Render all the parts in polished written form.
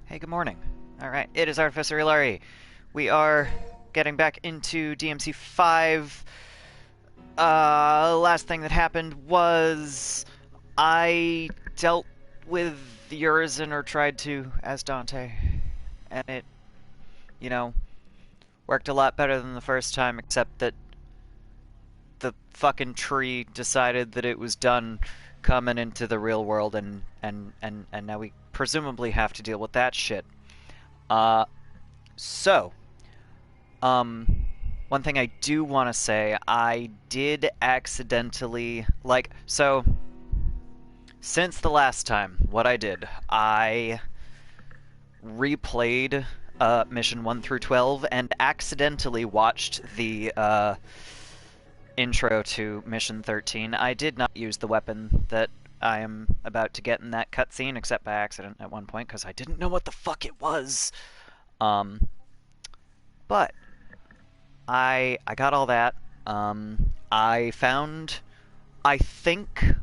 Hey, good morning. Alright, it is Artificer Ilari. We are getting back into DMC 5. Last thing that happened was I dealt with Urizen, or tried to, as Dante. And it, you know, worked a lot better than the first time, except that the fucking tree decided that it was done coming into the real world, and now we presumably have to deal with that shit. Uh, so, one thing I do want to say, I did accidentally, since the last time, what I did, I replayed, mission 1 through 12, and accidentally watched the, intro to mission 13. I did not use the weapon that I am about to get in that cutscene, except by accident at one point, because I didn't know what the fuck it was. But I got all that. I found, I think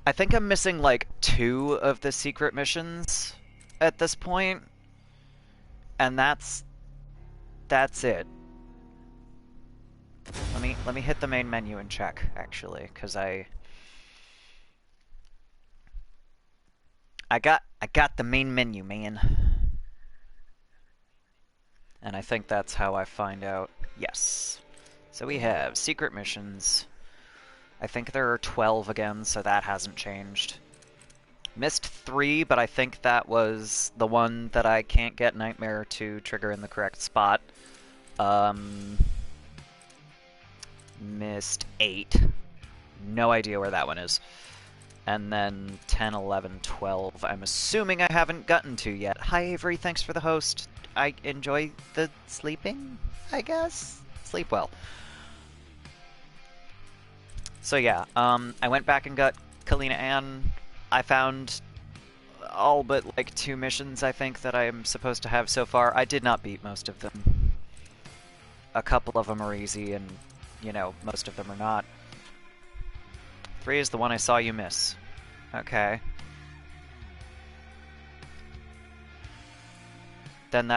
I'm missing like 2 of the secret missions at this point, and that's it. Let me hit the main menu and check, actually, because I got the main menu, man. And I think that's how I find out. Yes. So we have secret missions. I think there are 12 again, so that hasn't changed. Missed 3, but I think that was the one that I can't get Nightmare to trigger in the correct spot. Missed 8. No idea where that one is. And then 10, 11, 12. I'm assuming I haven't gotten to yet. Hi, Avery. Thanks for the host. I enjoy the sleeping, I guess? Sleep well. So yeah, I went back and got Kalina Ann. I found all but like 2 missions, I think, that I am supposed to have so far. I did not beat most of them. A couple of them are easy, and, you know, most of them are not. 3 is the one I saw you miss. Okay. Then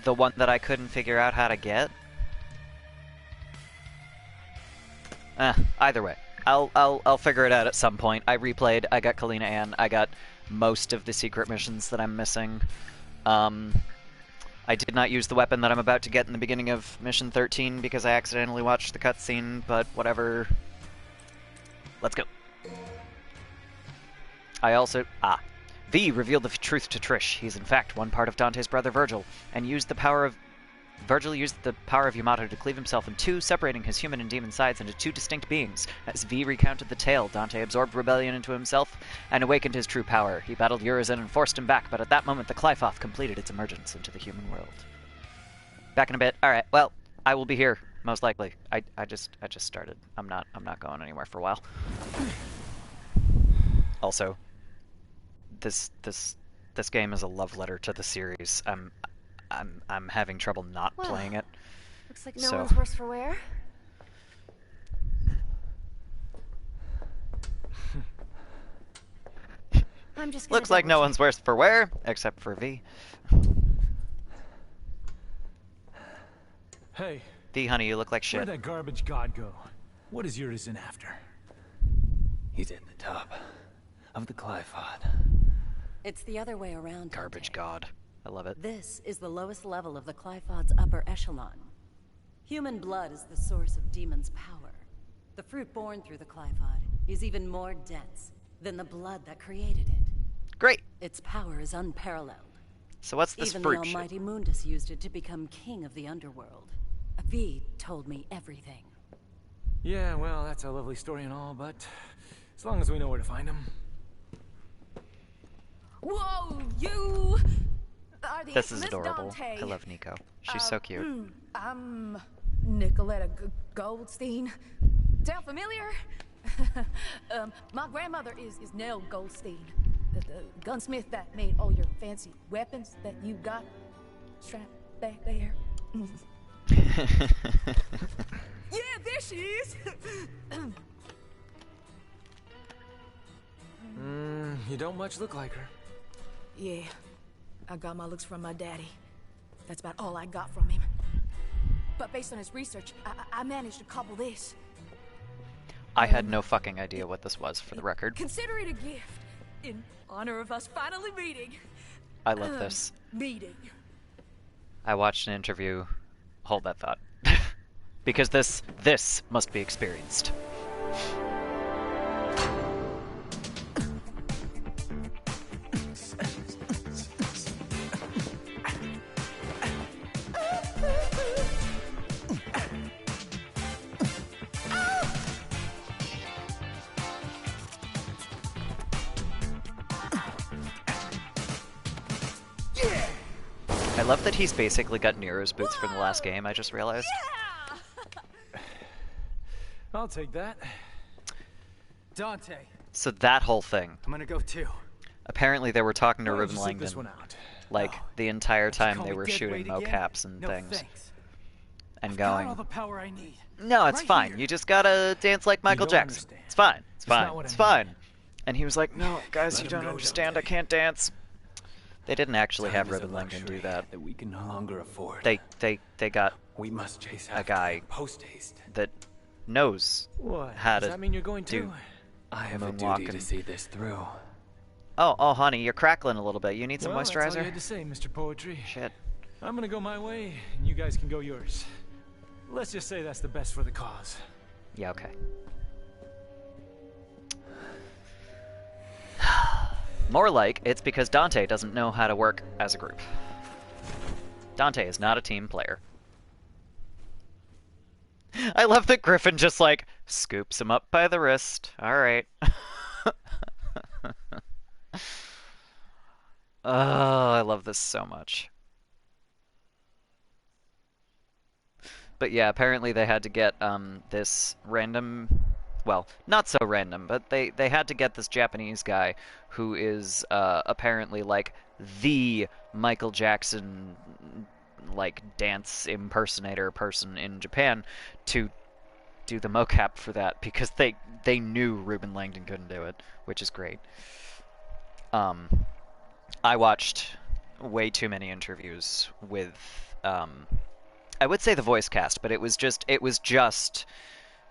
the one that I couldn't figure out how to get? Either way. I'll figure it out at some point. I replayed, I got Kalina Ann, I got most of the secret missions that I'm missing. I did not use the weapon that I'm about to get in the beginning of mission 13 because I accidentally watched the cutscene, but whatever. Let's go. I also... V revealed the truth to Trish. He's in fact one part of Dante's brother Virgil, and Virgil used the power of Yamato to cleave himself in 2, separating his human and demon sides into 2 distinct beings. As V recounted the tale, Dante absorbed rebellion into himself and awakened his true power. He battled Urizen and forced him back, but at that moment the Qliphoth completed its emergence into the human world. Back in a bit. Alright, well, I will be here, most likely. I just started. I'm not going anywhere for a while. Also, this game is a love letter to the series. I'm having trouble not playing it. Looks like no one's worse for wear. I'm just looks like no one's worse for wear, except for V. Hey. V, honey, you look like shit. Where'd that garbage god go? What is Urizen after? He's in the top of the Qliphoth. It's the other way around. Garbage god. I love it. This is the lowest level of the Qliphod's upper echelon. Human blood is the source of demons' power. The fruit born through the Qliphod is even more dense than the blood that created it. Great. Its power is unparalleled. So what's this even fruit the shit? almighty Mundus used it to become king of the underworld. V told me everything. Yeah, well, that's a lovely story and all, but as long as we know where to find him. Whoa, you! This is adorable. Dante. I love Nico. She's so cute. I'm Nicoletta Goldstein. Sound familiar? My grandmother is Nell Goldstein, the gunsmith that made all your fancy weapons that you got strapped back there. Yeah, there she is. You don't much look like her. Yeah, I got my looks from my daddy. That's about all I got from him. But based on his research, I managed to cobble this. I had no fucking idea what this was, for the record. Consider it a gift in honor of us finally meeting. I love this. Meeting. I watched an interview. Hold that thought. Because this must be experienced. I love that he's basically got Nero's boots from the last game, I just realized. Yeah! I'll take that. Dante, So that whole thing. I'm gonna go too. Apparently they were talking to Why don't Ruben you sit this Langdon, one out? like, Oh, the entire don't you time call they me were dead shooting weight mocaps again? and No, things. thanks. And Got going, all the power I need. no, it's Right fine. here. You just gotta dance like Michael don't Jackson. understand. It's fine. It's It's not fine. what It's I fine. mean. And he was like, no, guys, Let you him don't go, understand. I Dante. can't dance. They didn't actually Time have is a Ruben Langdon do luxury that. we can no longer afford. They got We must chase a after guy them post haste. that knows What? how Does to that mean you're going do. too? I have a moonwalk duty to and- see this through. Oh, honey, you're crackling a little bit. You need some Well, that's all you moisturizer? had to say, Mr. Poetry. Shit. I'm gonna go my way, and you guys can go yours. Let's just say that's the best for the cause. Yeah, okay. More like, it's because Dante doesn't know how to work as a group. Dante is not a team player. I love that Griffin just, like, scoops him up by the wrist. Alright. Oh, I love this so much. But yeah, apparently they had to get this random, well, not so random, but they had to get this Japanese guy who is apparently like the Michael Jackson like dance impersonator person in Japan to do the mocap for that because they knew Ruben Langdon couldn't do it, which is great. I watched way too many interviews with I would say the voice cast, but it was just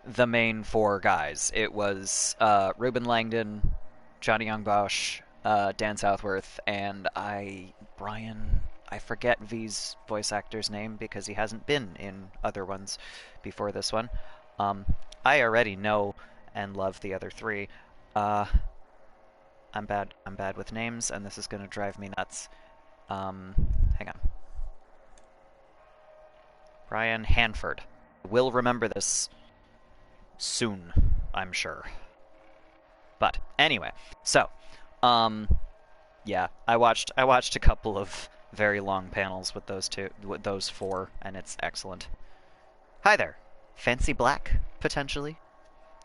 the main four guys. It was Ruben Langdon, Johnny Young Bosch, Dan Southworth, and Brian. I forget V's voice actor's name because he hasn't been in other ones before this one. I already know and love the other three. I'm bad with names, and this is gonna drive me nuts. Hang on. Brian Hanford. We'll remember this soon, I'm sure. But anyway, so yeah, I watched a couple of very long panels with those four, and it's excellent. Hi there. Fancy black, potentially?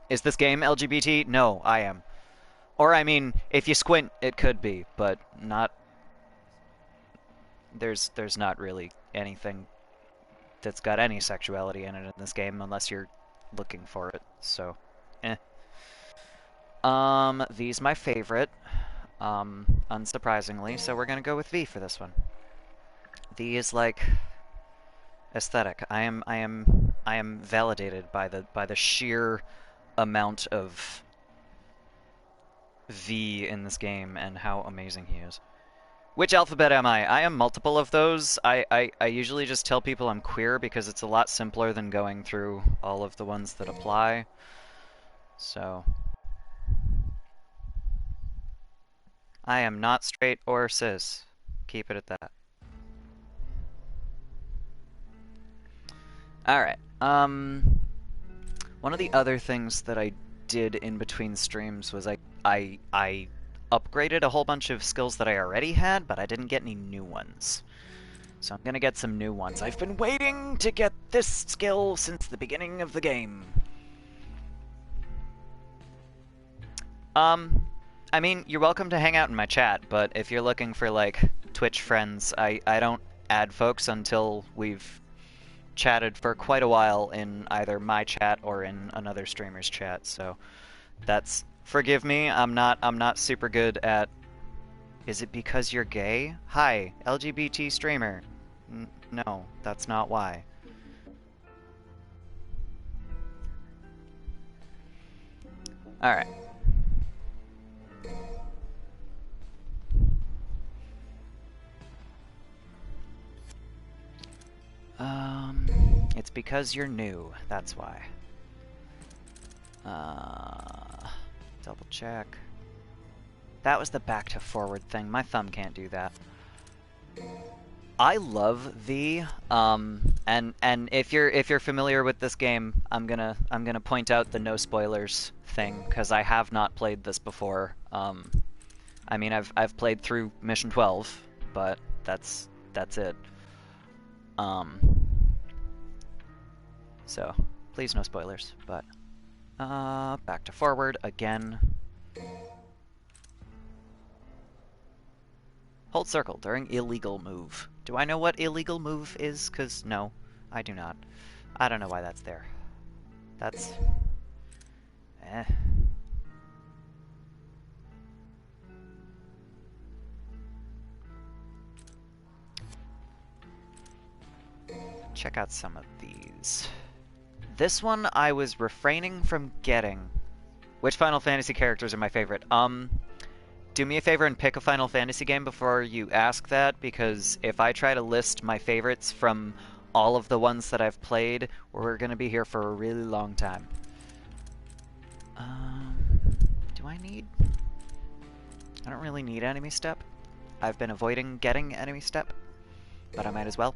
Is this game LGBT? No, I am. Or I mean, if you squint, it could be, but not. There's not really anything that's got any sexuality in it in this game unless you're looking for it. So, V's my favorite, unsurprisingly. So we're gonna go with V for this one. V is like aesthetic. I am validated by the sheer amount of V in this game and how amazing he is. Which alphabet am I? I am multiple of those. I usually just tell people I'm queer because it's a lot simpler than going through all of the ones that apply. So I am not straight or cis. Keep it at that. Alright. One of the other things that I did in between streams was I upgraded a whole bunch of skills that I already had, but I didn't get any new ones. So I'm gonna get some new ones. I've been waiting to get this skill since the beginning of the game. I mean, you're welcome to hang out in my chat, but if you're looking for, like, Twitch friends, I don't add folks until we've chatted for quite a while in either my chat or in another streamer's chat, so that's... Forgive me, I'm not super good at Is it because you're gay? Hi, LGBT streamer. No, that's not why. Alright. It's because you're new, that's why. Double check. That was the back to forward thing. My thumb can't do that. I love V, and if you're familiar with this game, I'm gonna point out the no spoilers thing, because I have not played this before. I mean, I've played through Mission 12, but that's it. So please no spoilers. But back to forward again. Hold circle during illegal move. Do I know what illegal move is? 'Cause no, I do not. I don't know why that's there. That's... Check out some of these. This one I was refraining from getting. Which Final Fantasy characters are my favorite? Do me a favor and pick a Final Fantasy game before you ask that, because if I try to list my favorites from all of the ones that I've played, we're gonna be here for a really long time. Do I need... I don't really need enemy step. I've been avoiding getting enemy step, but I might as well.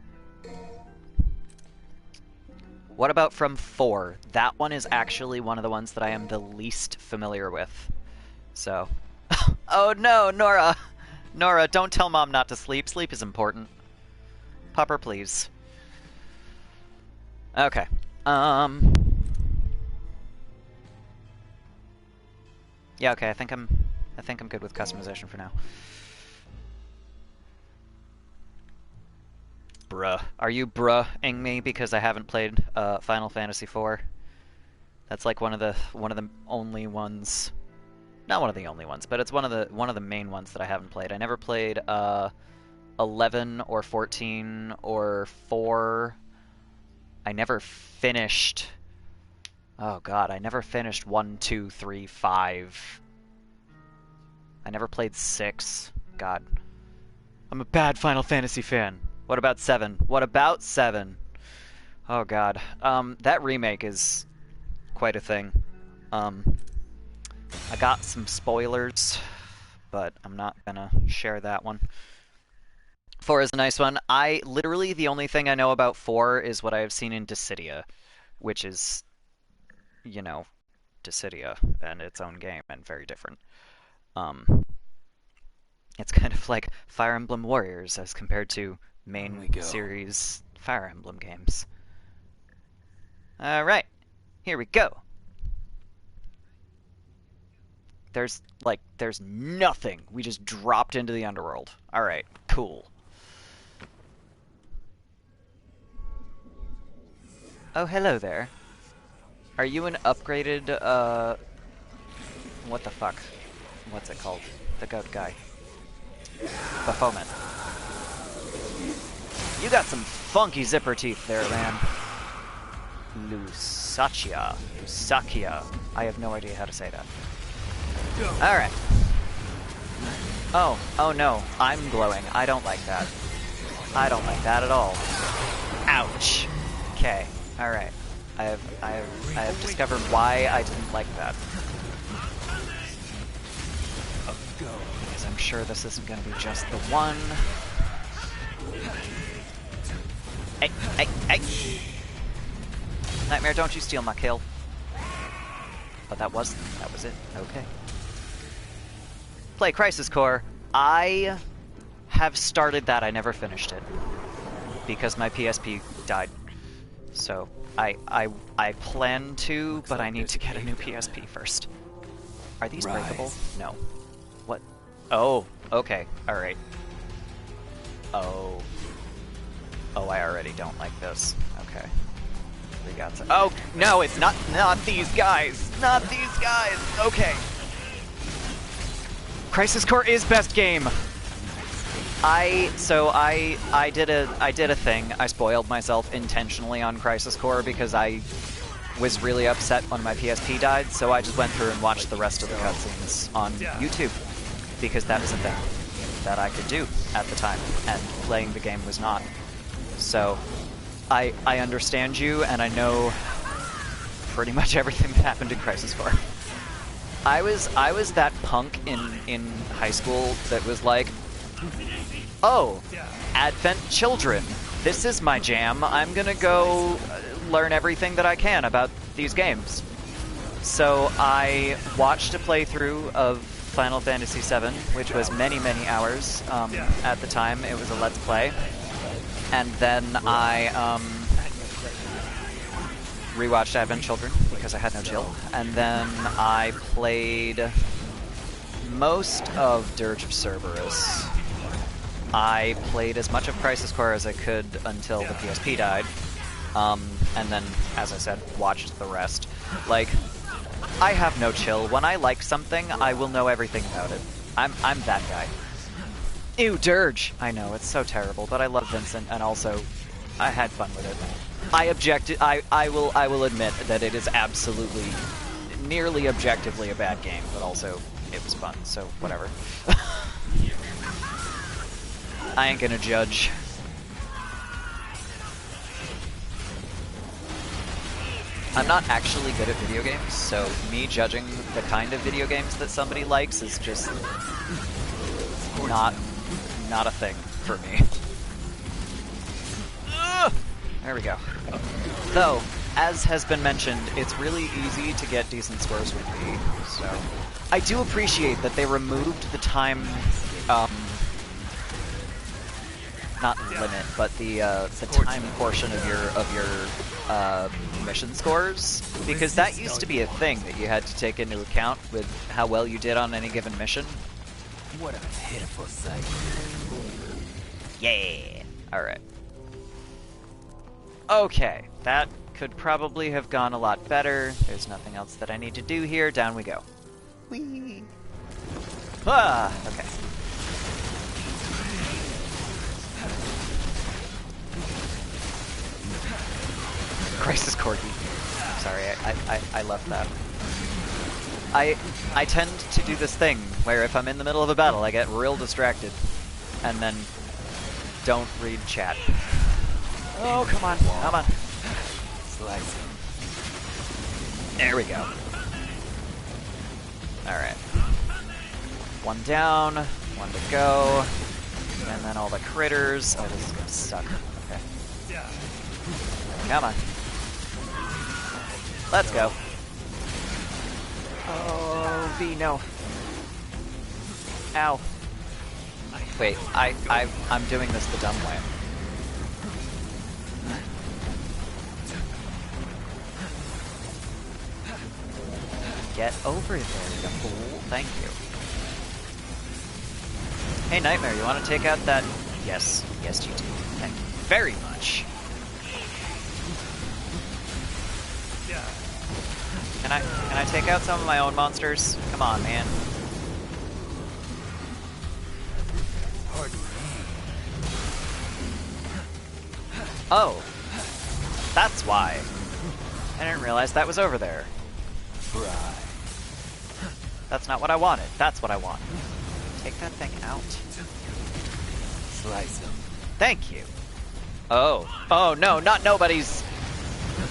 What about from 4? That one is actually one of the ones that I am the least familiar with. So... Oh no, Nora! Nora, don't tell Mom not to sleep. Sleep is important. Pupper, please. Okay. Yeah, okay, I think I'm good with customization for now. Bruh. Are you bruh-ing me because I haven't played Final Fantasy IV? That's like one of the only ones. Not one of the only ones, but it's one of the main ones that I haven't played. I never played 11 or 14 or 4. I never finished... Oh god, I never finished 1, 2, 3, 5. I never played 6. God. I'm a bad Final Fantasy fan. What about 7? What about 7? Oh god. That remake is quite a thing. I got some spoilers, but I'm not gonna share that one. 4 is a nice one. Literally, the only thing I know about 4 is what I have seen in Dissidia, which is, you know, Dissidia and its own game and very different. It's kind of like Fire Emblem Warriors as compared to main series Fire Emblem games. Alright, here we go. There's nothing. We just dropped into the underworld. Alright, cool. Oh, hello there. Are you an upgraded, what the fuck? What's it called? The goat guy. Baphomet. You got some funky zipper teeth there, man. Lusacia. I have no idea how to say that. Alright. Oh no, I'm glowing. I don't like that. I don't like that at all. Ouch. Okay, alright. I have discovered why I didn't like that. Because I'm sure this isn't gonna be just the one. Hey! Nightmare, don't you steal my kill. Oh, that was it. Okay. Play Crisis Core. I have started that. I never finished it because my PSP died. So I plan to, but I need to get a new PSP first. Are these breakable? No. What? Oh, okay. All right. Oh, I already don't like this. Okay. We got some. Oh no, it's not these guys. Not these guys. Okay. Crisis Core is best game. I did a thing. I spoiled myself intentionally on Crisis Core because I was really upset when my PSP died, so I just went through and watched the rest of the cutscenes on YouTube because that was a thing that I could do at the time, and playing the game was not. So I understand you, and I know pretty much everything that happened in Crisis Core. I was that punk in high school that was like, oh, Advent Children, this is my jam. I'm gonna go learn everything that I can about these games. So I watched a playthrough of Final Fantasy VII, which was many, many hours at the time. It was a Let's Play. And then I rewatched Advent Children because I had no chill. And then I played most of Dirge of Cerberus. I played as much of Crisis Core as I could until the PSP died. And then, as I said, watched the rest. Like, I have no chill. When I like something, I will know everything about it. I'm that guy. Ew, Dirge! I know, it's so terrible, but I love Vincent, and also, I had fun with it. I will admit that it is absolutely, nearly objectively a bad game, but also, it was fun, so whatever. I ain't gonna judge. I'm not actually good at video games, so me judging the kind of video games that somebody likes is just not a thing for me. There we go. Though, as has been mentioned, it's really easy to get decent scores with me, so I do appreciate that they removed the time, not limit, but the time portion of your mission scores, because that used to be a thing that you had to take into account with how well you did on any given mission. What a pitiful sight. Yeah! Alright. Okay, that could probably have gone a lot better. There's nothing else that I need to do here. Down we go. Whee! Ah! Okay. Crisis Corgi. Sorry, I love that. I tend to do this thing where if I'm in the middle of a battle, I get real distracted, and then don't read chat. Oh, come on, come on. Slice him. There we go. Alright. One down, one to go, and then all the critters. Oh, this is gonna suck. Okay. Come on. Let's go. Oh, V, no. Ow. Wait, I'm doing this the dumb way. Get over there, you fool. Thank you. Hey, Nightmare, you want to take out that... Yes. Yes, you do. Thank you very much. Can I take out some of my own monsters? Come on, man. Oh. That's why. I didn't realize that was over there. Right. That's not what I wanted. That's what I want. Take that thing out. Slice him. Thank you. Oh. Oh, no, not nobody's.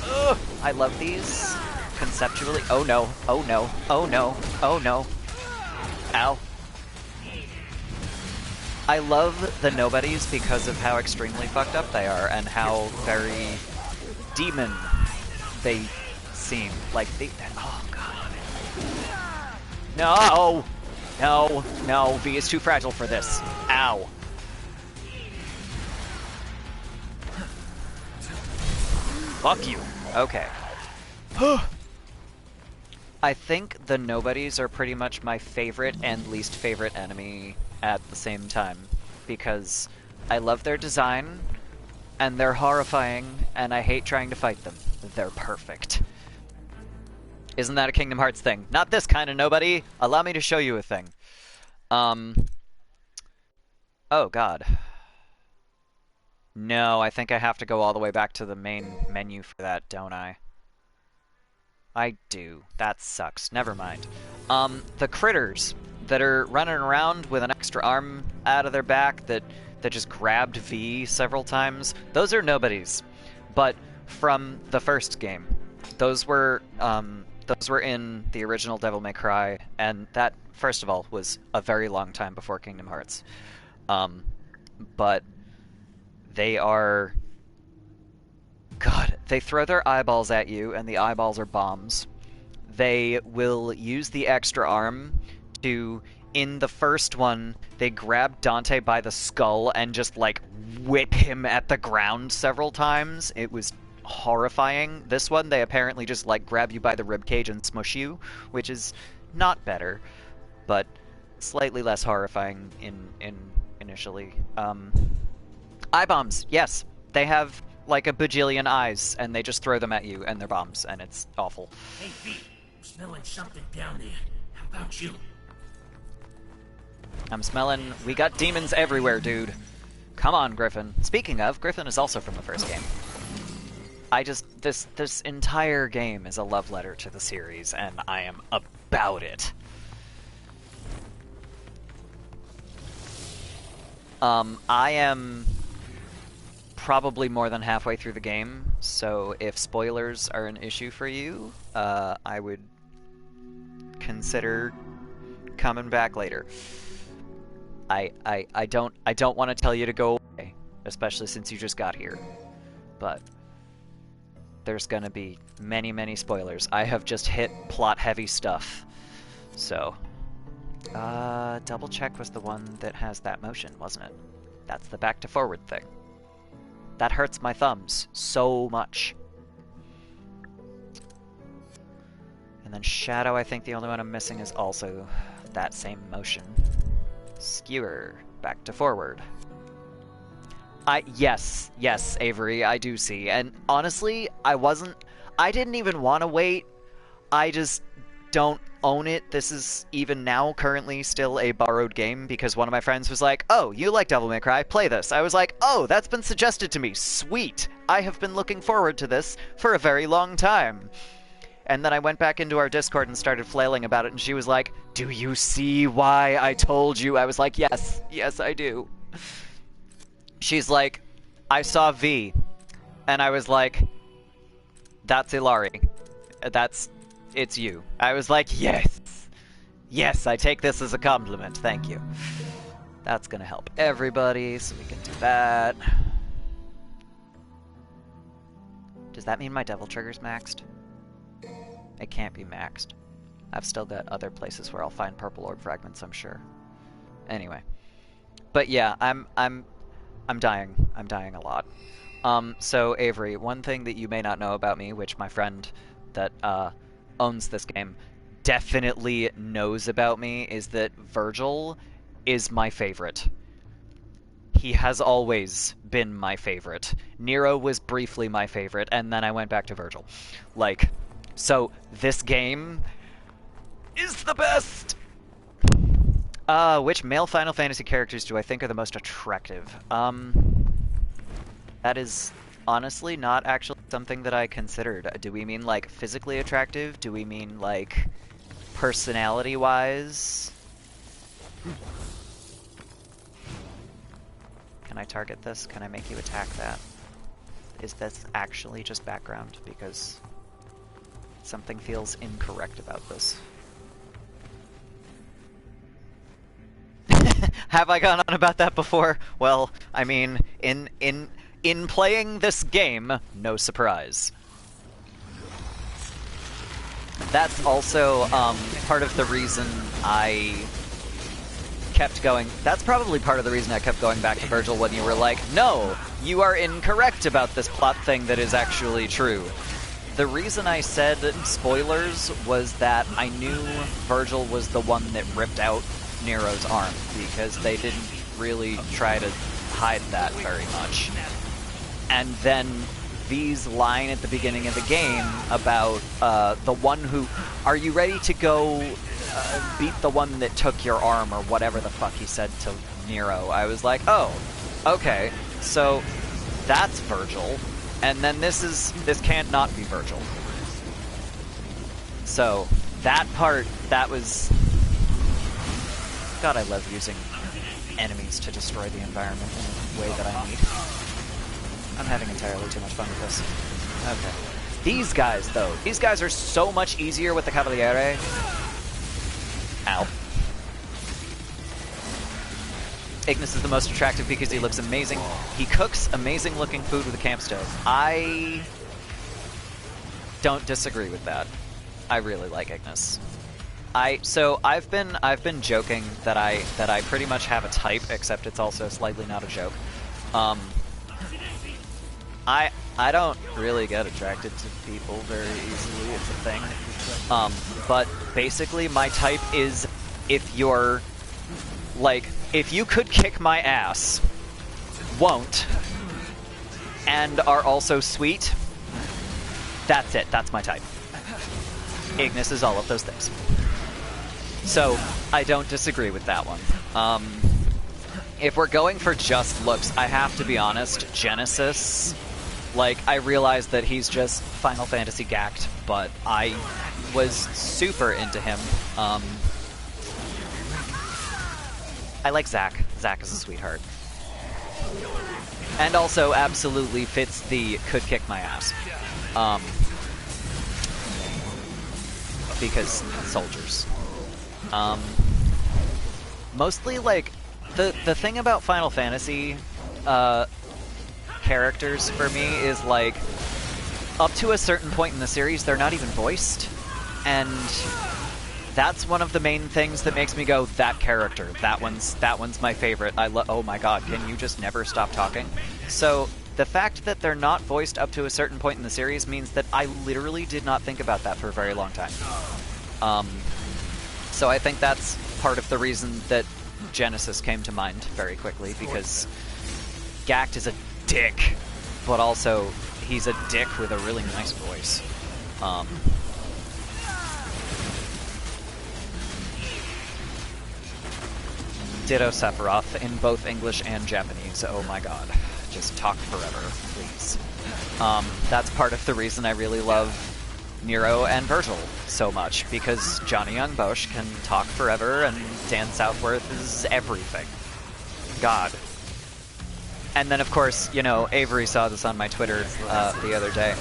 Ugh. I love these. Conceptually. Oh, no. Oh, no. Oh, no. Oh, no. Ow. I love the nobodies because of how extremely fucked up they are and how very demon they seem. Like, they... Oh, God. No! No. No. V is too fragile for this. Ow. Fuck you. Okay. I think the nobodies are pretty much my favorite and least favorite enemy at the same time, because I love their design, and they're horrifying, and I hate trying to fight them. They're perfect. Isn't that a Kingdom Hearts thing? Not this kind of nobody! Allow me to show you a thing. Oh, God. No, I think I have to go all the way back to the main menu for that, don't I? I do. That sucks. Never mind. The critters that are running around with an extra arm out of their back that just grabbed V several times, those are nobodies. But from the first game, those were in the original Devil May Cry, and that, first of all, was a very long time before Kingdom Hearts. But they are... God, they throw their eyeballs at you, and the eyeballs are bombs. They will use the extra arm to... In the first one, they grab Dante by the skull and just, like, whip him at the ground several times. It was horrifying. This one, they apparently just, like, grab you by the ribcage and smush you, which is not better, but slightly less horrifying initially. Eye bombs, yes. They have, like, a bajillion eyes, and they just throw them at you, and they're bombs, and it's awful. Hey, V, I'm smelling something down there. How about you? I'm smelling... We got demons everywhere, dude. Come on, Griffin. Speaking of, Griffin is also from the first game. This entire game is a love letter to the series, and I am about it. I am probably more than halfway through the game, so if spoilers are an issue for you, I would consider coming back later. I don't want to tell you to go away, especially since you just got here, but there's gonna be many spoilers. I have just hit plot-heavy stuff, so... double check was the one that has that motion, wasn't it? That's the back to forward thing. That hurts my thumbs so much. And then Shadow, I think the only one I'm missing is also that same motion. Skewer, back to forward. Yes, Avery, I do see. And honestly, I didn't even want to wait. I just don't own it. This is even now currently still a borrowed game because one of my friends was like, oh, you like Devil May Cry, play this. I was like, oh, that's been suggested to me. Sweet. I have been looking forward to this for a very long time. And then I went back into our Discord and started flailing about it, and she was like, do you see why I told you? I was like, yes, I do. She's like, I saw V. And I was like, that's Ilari. It's you. I was like, yes. Yes, I take this as a compliment. Thank you. That's gonna help everybody, so we can do that. Does that mean my devil trigger's maxed? It can't be maxed. I've still got other places where I'll find purple orb fragments, I'm sure. Anyway. But yeah, I'm dying. I'm dying a lot. So Avery, one thing that you may not know about me, which my friend that owns this game definitely knows about me, is that Virgil is my favorite. He has always been my favorite. Nero was briefly my favorite, and then I went back to Virgil. Like, so this game is the best! Which male Final Fantasy characters do I think are the most attractive? That is honestly not actually something that I considered. Do we mean, like, physically attractive? Do we mean, like, personality-wise? Can I target this? Can I make you attack that? Is this actually just background? Because something feels incorrect about this. Have I gone on about that before? Well, I mean, in playing this game, no surprise. That's also part of the reason I kept going. That's probably part of the reason I kept going back to Virgil when you were like, no, you are incorrect about this plot thing that is actually true. The reason I said spoilers was that I knew Virgil was the one that ripped out Nero's arm, because they didn't really try to hide that very much. And then V's line at the beginning of the game about the one who... Are you ready to go beat the one that took your arm, or whatever the fuck he said to Nero, I was like, oh, okay, so that's Virgil, and then this can't not be Virgil. So that part, that was... God, I love using enemies to destroy the environment in a way that I need. I'm having entirely too much fun with this. Okay. These guys, though. These guys are so much easier with the Cavaliere. Ow. Ignis is the most attractive because he looks amazing. He cooks amazing-looking food with a camp stove. I don't disagree with that. I really like Ignis. So I've been joking that I pretty much have a type, except it's also slightly not a joke. I don't really get attracted to people very easily, it's a thing. But basically my type is if you're, like, if you could kick my ass, won't, and are also sweet, that's it, that's my type. Ignis is all of those things. So, I don't disagree with that one. If we're going for just looks, I have to be honest, Genesis, like, I realize that he's just Final Fantasy gacked, but I was super into him. I like Zack. Zack is a sweetheart. And also absolutely fits the could kick my ass. Because soldiers. Mostly, like, the thing about Final Fantasy characters for me is, like, up to a certain point in the series, they're not even voiced. And that's one of the main things that makes me go, that character, that one's my favorite. Oh my god, can you just never stop talking? So the fact that they're not voiced up to a certain point in the series means that I literally did not think about that for a very long time. So I think that's part of the reason that Genesis came to mind very quickly, because Gact is a dick, but also he's a dick with a really nice voice. Ditto Sephiroth in both English and Japanese. Oh my god. Just talk forever, please. That's part of the reason I really love Nero and Virgil so much, because Johnny Young Bosch can talk forever and Dan Southworth is everything. God. And then, of course, you know, Avery saw this on my Twitter the other day.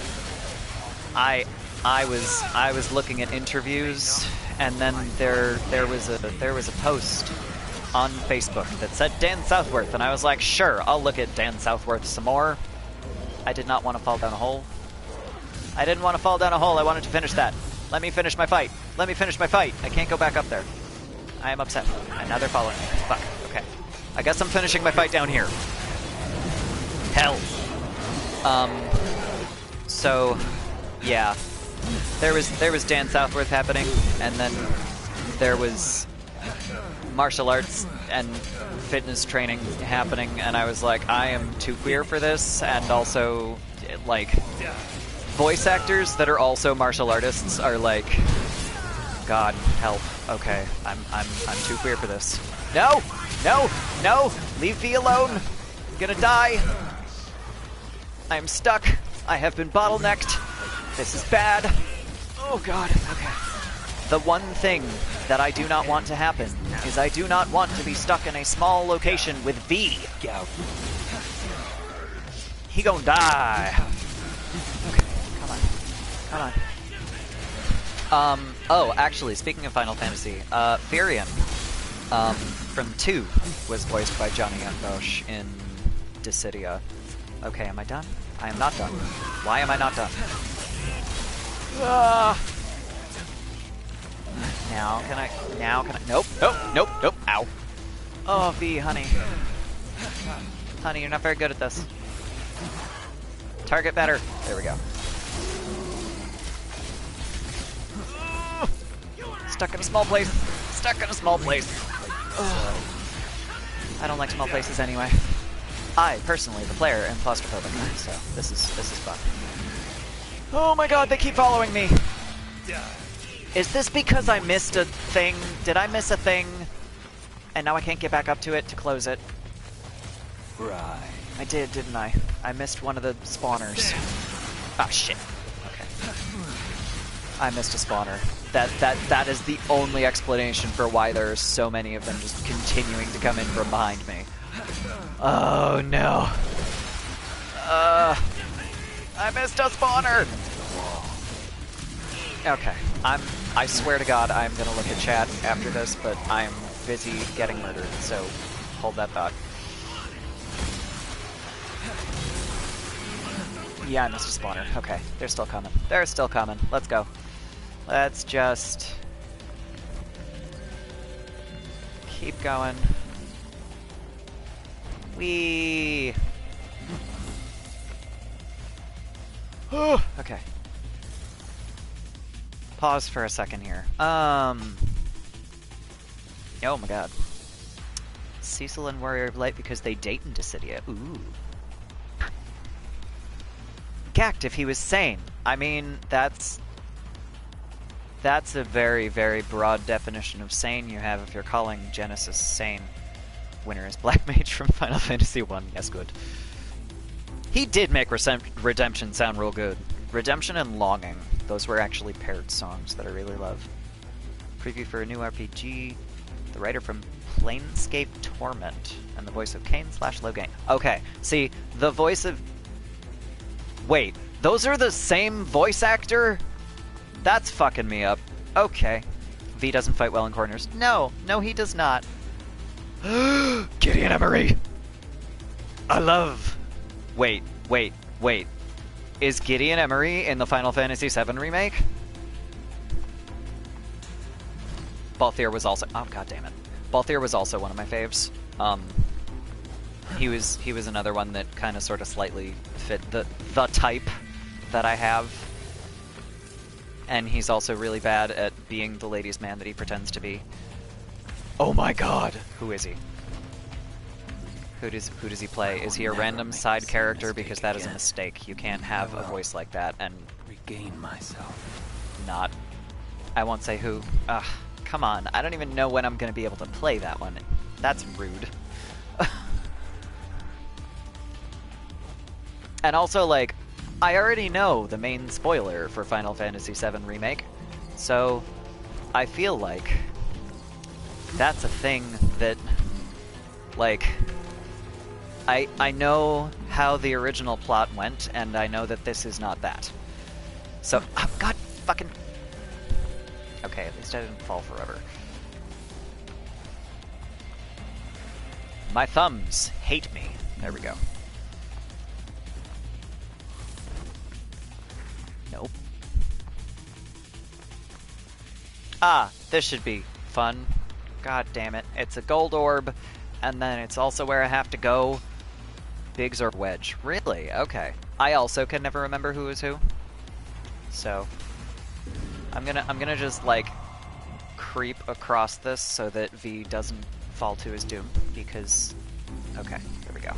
I was looking at interviews, and then there was a post on Facebook that said Dan Southworth, and I was like, sure, I'll look at Dan Southworth some more. I did not want to fall down a hole. I didn't want to fall down a hole, I wanted to finish that. Let me finish my fight. Let me finish my fight. I can't go back up there. I am upset. And now they're following me. Fuck. Okay. I guess I'm finishing my fight down here. Hell. So, yeah. There was Dan Southworth happening, and then there was martial arts and fitness training happening, and I was like, I am too queer for this, and also, like, voice actors that are also martial artists are like, God, help. Okay, I'm too queer for this. No! No! No! Leave me alone! I'm gonna die! I am stuck. I have been bottlenecked. This is bad. Oh god, okay. The one thing that I do not want to happen is I do not want to be stuck in a small location with V. He gonna die. Okay, come on. Come on. Oh, actually, speaking of Final Fantasy, Firion, from 2 was voiced by Johnny Young Bosch in Dissidia. Okay, am I done? I am not done. Why am I not done? Now can I, nope, nope, nope, nope, ow. Oh, V, honey. Honey, you're not very good at this. Target better. There we go. Stuck in a small place. Stuck in a small place. Ugh. I don't like small places anyway. I, personally, the player, am claustrophobic, so this is fun. Oh my god, they keep following me! Is this because I missed a thing? Did I miss a thing? And now I can't get back up to it to close it. Right. I did, didn't I? I missed one of the spawners. Ah, shit. Okay. I missed a spawner. That is the only explanation for why there are so many of them just continuing to come in from behind me. Oh, no. I missed a spawner! Okay. I swear to God I'm gonna look at chat after this, but I'm busy getting murdered, so hold that thought. Yeah, I missed a spawner. Okay, they're still coming. They're still coming. Let's go. Let's just keep going. Whee! Okay. Pause for a second here. Oh my god. Cecil and Warrior of Light because they date in Dissidia. Ooh. Gacked if he was sane. I mean, that's a very, very broad definition of sane you have if you're calling Genesis sane. Winner is Black Mage from Final Fantasy 1. Yes, good. He did make Redemption sound real good. Redemption and Longing. Those were actually paired songs that I really love. Preview for a new RPG. The writer from Planescape Torment. And the voice of Kane/Logain. Okay, see, the voice of... Wait, those are the same voice actor? That's fucking me up. Okay. V doesn't fight well in corners. No, he does not. Gideon Emery! I love... Wait. Is Gideon Emery in the Final Fantasy VII remake? Balthier was also... Oh, god damn it. Balthier was also one of my faves. He was another one that kind of sort of slightly fit the type that I have. And he's also really bad at being the ladies' man that he pretends to be. Oh my god! Who is he? Who does he play? Is he a random side character? Because that is a mistake. You can't have a voice like that and regain myself. Not. I won't say who. Ugh, come on. I don't even know when I'm going to be able to play that one. That's rude. And also, like, I already know the main spoiler for Final Fantasy VII Remake, so I feel like that's a thing that, like, I know how the original plot went, and I know that this is not that. So, oh, god fucking... Okay, at least I didn't fall forever. My thumbs hate me. There we go. Nope. Ah, this should be fun. God damn it. It's a gold orb, and then it's also where I have to go. Biggs or Wedge. Really? Okay. I also can never remember who is who. So I'm gonna just like creep across this so that V doesn't fall to his doom, because okay, here we go.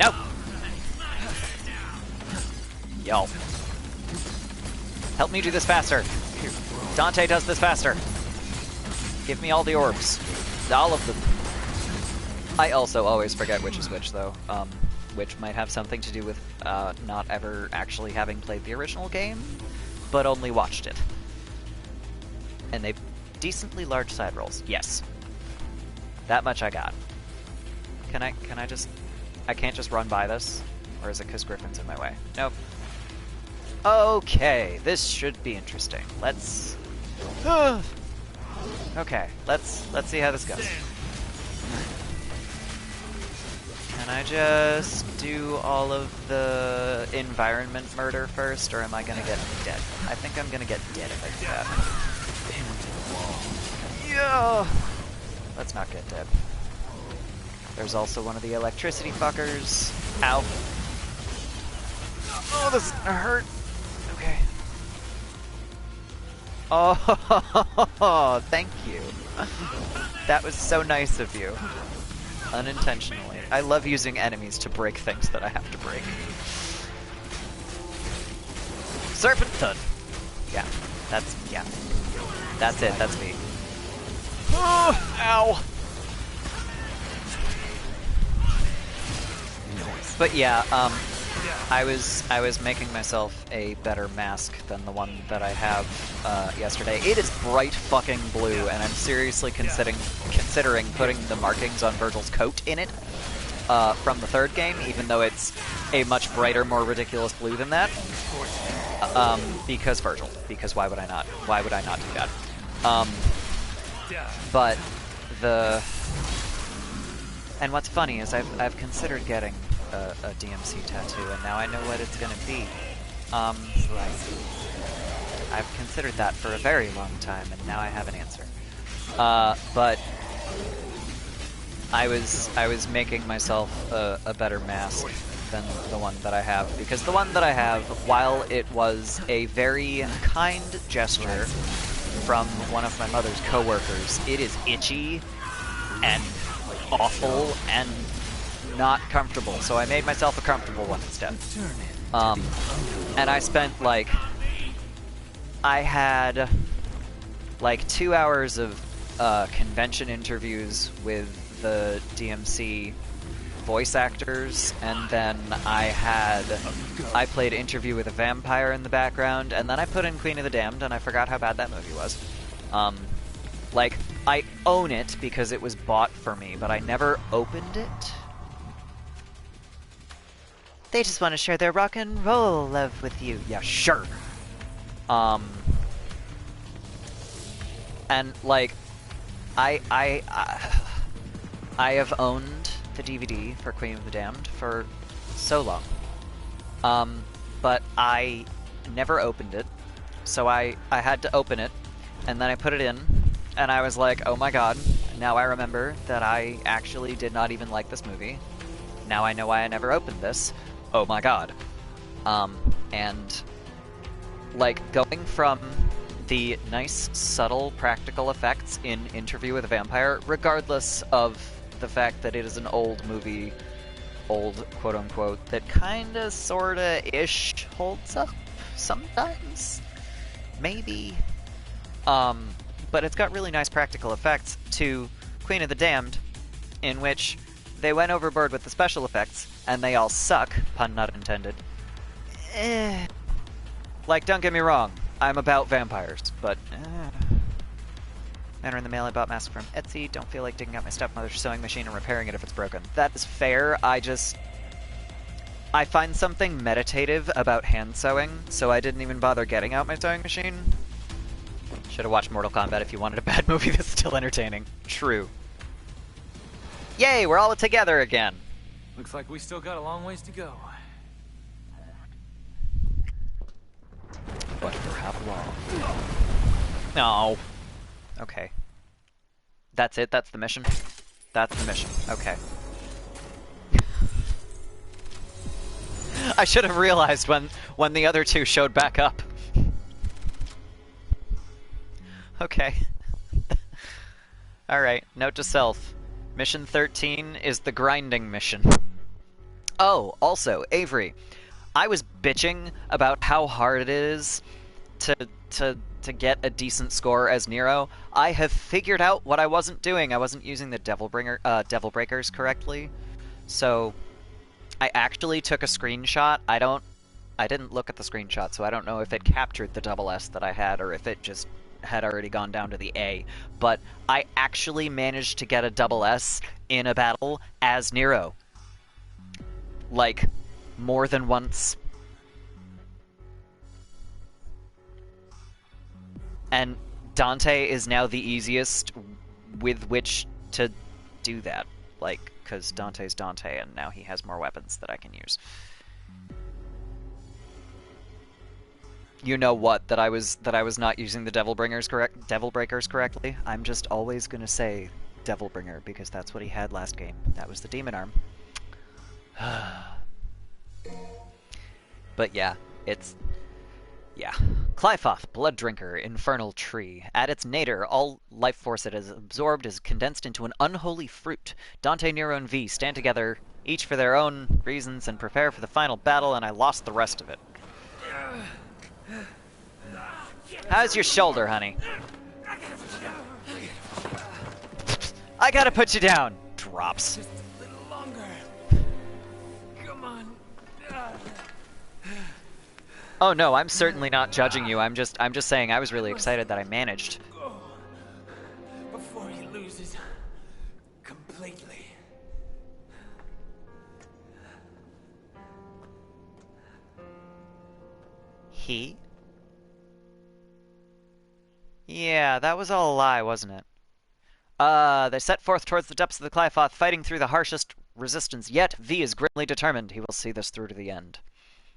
No! Yo. Help me do this faster. Dante does this faster. Give me all the orbs. All of them. I also always forget which is which, though. Which might have something to do with not ever actually having played the original game, but only watched it. And they've decently large side rolls. Yes. That much I got. Can I just... I can't just run by this? Or is it because Griffin's in my way? Nope. Okay, this should be interesting. Let's... Okay, let's see how this goes. Can I just do all of the environment murder first, or am I gonna get dead? I think I'm gonna get dead if I do that. Yeah! Let's not get dead. There's also one of the electricity fuckers. Ow. Oh, this is gonna hurt. Okay. Oh, thank you. That was so nice of you. Unintentionally. I love using enemies to break things that I have to break. Serpent Thud! Yeah, that's it, that's me. Ow! But yeah, I was making myself a better mask than the one that I have yesterday. It is bright fucking blue, and I'm seriously considering putting the markings on Virgil's coat in it from the third game, even though it's a much brighter, more ridiculous blue than that. Because Virgil. Because why would I not? Why would I not do that? But and what's funny is I've considered getting a DMC tattoo, and now I know what it's gonna be. I've considered that for a very long time, and now I have an answer. But I was making myself a better mask than the one that I have, because the one that I have, while it was a very kind gesture from one of my mother's coworkers, it is itchy and awful and not comfortable, so I made myself a comfortable one instead. And I spent I had 2 hours of convention interviews with the DMC voice actors, and then I played Interview with a Vampire in the background, and then I put in Queen of the Damned, and I forgot how bad that movie was. I own it because it was bought for me, but I never opened it. They just want to share their rock and roll love with you. Yeah, sure. And I have owned the DVD for Queen of the Damned for so long. But I never opened it, so I had to open it, and then I put it in, and I was like, oh my god, now I remember that I actually did not even like this movie. Now I know why I never opened this. Oh my god. And going from the nice, subtle, practical effects in Interview with a Vampire, regardless of the fact that it is an old movie, old quote-unquote, that kinda, sorta-ish holds up sometimes? Maybe? But it's got really nice practical effects, to Queen of the Damned, in which they went overboard with the special effects, and they all suck, pun not intended. Don't get me wrong, I'm about vampires, but Men are in the mail. I bought mask from Etsy. Don't feel like digging out my stepmother's sewing machine and repairing it if it's broken. That is fair. I find something meditative about hand sewing, so I didn't even bother getting out my sewing machine. Should have watched Mortal Kombat if you wanted a bad movie that's still entertaining. True. Yay, we're all together again. Looks like we still got a long ways to go. But for how long? No. Okay. That's it? That's the mission? That's the mission. Okay. I should have realized when the other two showed back up. Okay. Alright, note to self. Mission 13 is the grinding mission. Oh, also, Avery, I was bitching about how hard it is to get a decent score as Nero. I have figured out what I wasn't doing. I wasn't using the Devil Breakers correctly. So I actually took a screenshot. I didn't look at the screenshot, so I don't know if it captured the double S that I had or if it just had already gone down to the A. But I actually managed to get a double S in a battle as Nero. More than once. And Dante is now the easiest with which to do that. Because Dante's Dante, and now he has more weapons that I can use. You know what? That I was not using the Devil Breakers correctly. I'm just always gonna say Devilbringer because that's what he had last game. That was the demon arm. But yeah, Clyfoth, Blood Drinker, Infernal Tree. At its nadir, all life force it has absorbed is condensed into an unholy fruit. Dante, Nero, and V stand together, each for their own reasons, and prepare for the final battle, and I lost the rest of it. How's your shoulder, honey? I gotta put you down. Drops. Just a little longer. Come on. Oh no, I'm certainly not judging you. I'm just saying I was really excited that I managed. Go before he loses completely. He? Yeah, that was all a lie, wasn't it? They set forth towards the depths of the Qliphoth, fighting through the harshest resistance, yet V is grimly determined he will see this through to the end.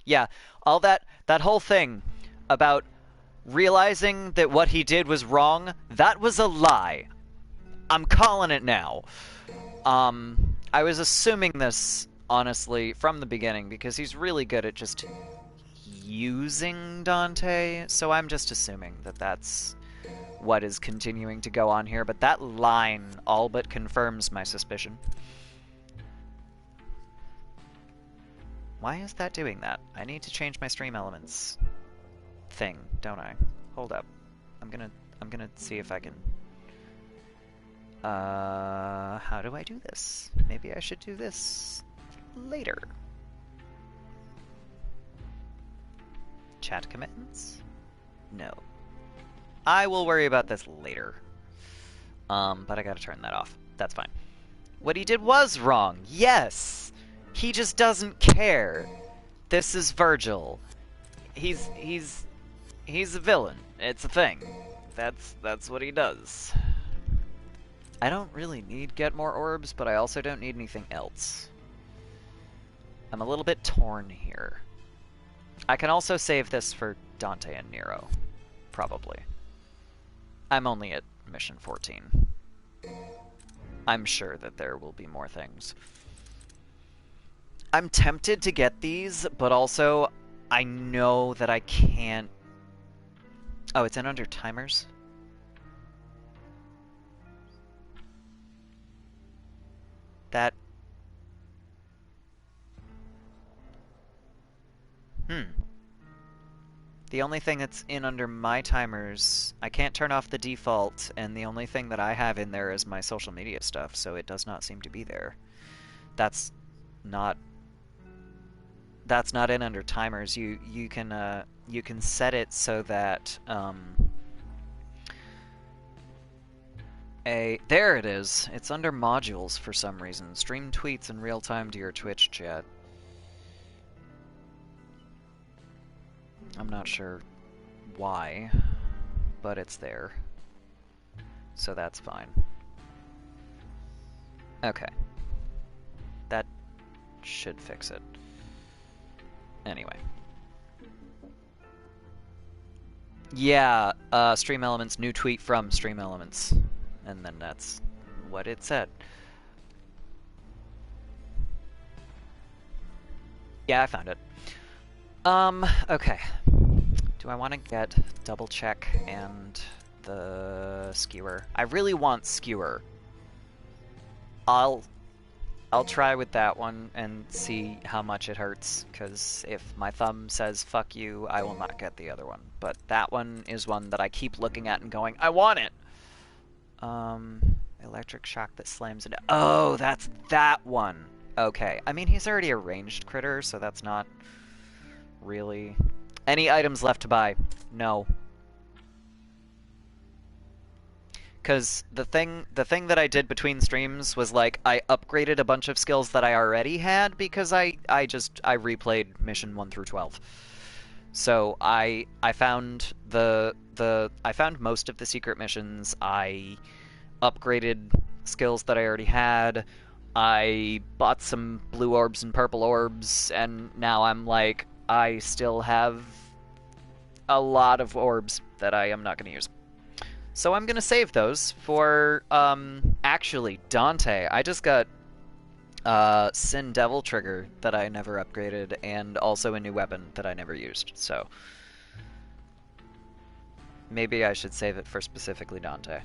Yeah, all that whole thing about realizing that what he did was wrong, that was a lie. I'm calling it now. I was assuming this, honestly, from the beginning, because he's really good at just using Dante, so I'm just assuming that that's what is continuing to go on here, but that line all but confirms my suspicion. Why is that doing that? I need to change my stream elements thing, don't I? Hold up. I'm gonna see if I can... how do I do this? Maybe I should do this later. Chat commitments? No. I will worry about this later. But I gotta turn that off. That's fine. What he did was wrong. Yes! He just doesn't care. This is Virgil. He's a villain. It's a thing. That's what he does. I don't really need get more orbs, but I also don't need anything else. I'm a little bit torn here. I can also save this for Dante and Nero. Probably. I'm only at mission 14. I'm sure that there will be more things. I'm tempted to get these, but also I know that I can't... Oh, it's in under timers? That... The only thing that's in under my timers, I can't turn off the default, and the only thing that I have in there is my social media stuff, so it does not seem to be there. That's not in under timers. You can set it so that there it is. It's under modules for some reason. Stream tweets in real time to your Twitch chat. I'm not sure why, but it's there. So that's fine. Okay. That should fix it. Anyway. Yeah, Stream Elements, new tweet from Stream Elements. And then that's what it said. Yeah, I found it. Okay. Do I want to get double check and the skewer? I really want skewer. I'll try with that one and see how much it hurts, because if my thumb says fuck you, I will not get the other one. But that one is one that I keep looking at and going, I want it! Electric shock that slams it. Oh, that's that one! Okay. I mean, he's already a ranged critter, so that's not really... Any items left to buy? No. Because the thing that I did between streams was, like, I upgraded a bunch of skills that I already had because I replayed mission 1 through 12. So I found I found most of the secret missions. I upgraded skills that I already had. I bought some blue orbs and purple orbs, and now I'm like, I still have a lot of orbs that I am not going to use. So I'm going to save those for, actually, Dante. I just got Sin Devil Trigger that I never upgraded, and also a new weapon that I never used, so... Maybe I should save it for specifically Dante.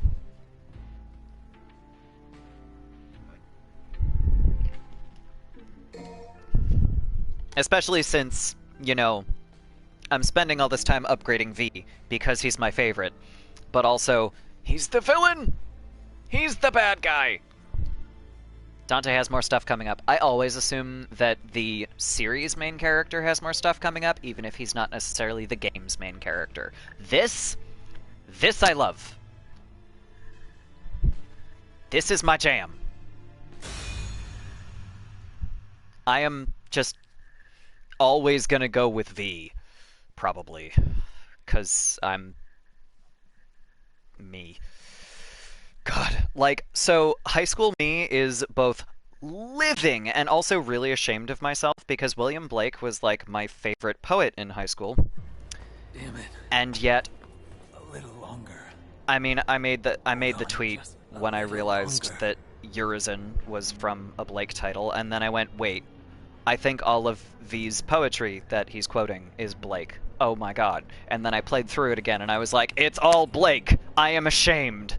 Especially since, you know, I'm spending all this time upgrading V because he's my favorite. But also, he's the villain! He's the bad guy! Dante has more stuff coming up. I always assume that the series main character has more stuff coming up, even if he's not necessarily the game's main character. This I love. This is my jam. I am just always gonna go with V, probably, because I'm me. God, like, so high school me is both living and also really ashamed of myself because William Blake was like my favorite poet in high school. Damn it. And yet, A little longer. I mean, I made the on, tweet just a when I little realized longer. that Urizen was from a Blake title, and then I went, wait, I think all of V's poetry that he's quoting is Blake. Oh my god. And then I played through it again and I was like, it's all Blake. I am ashamed.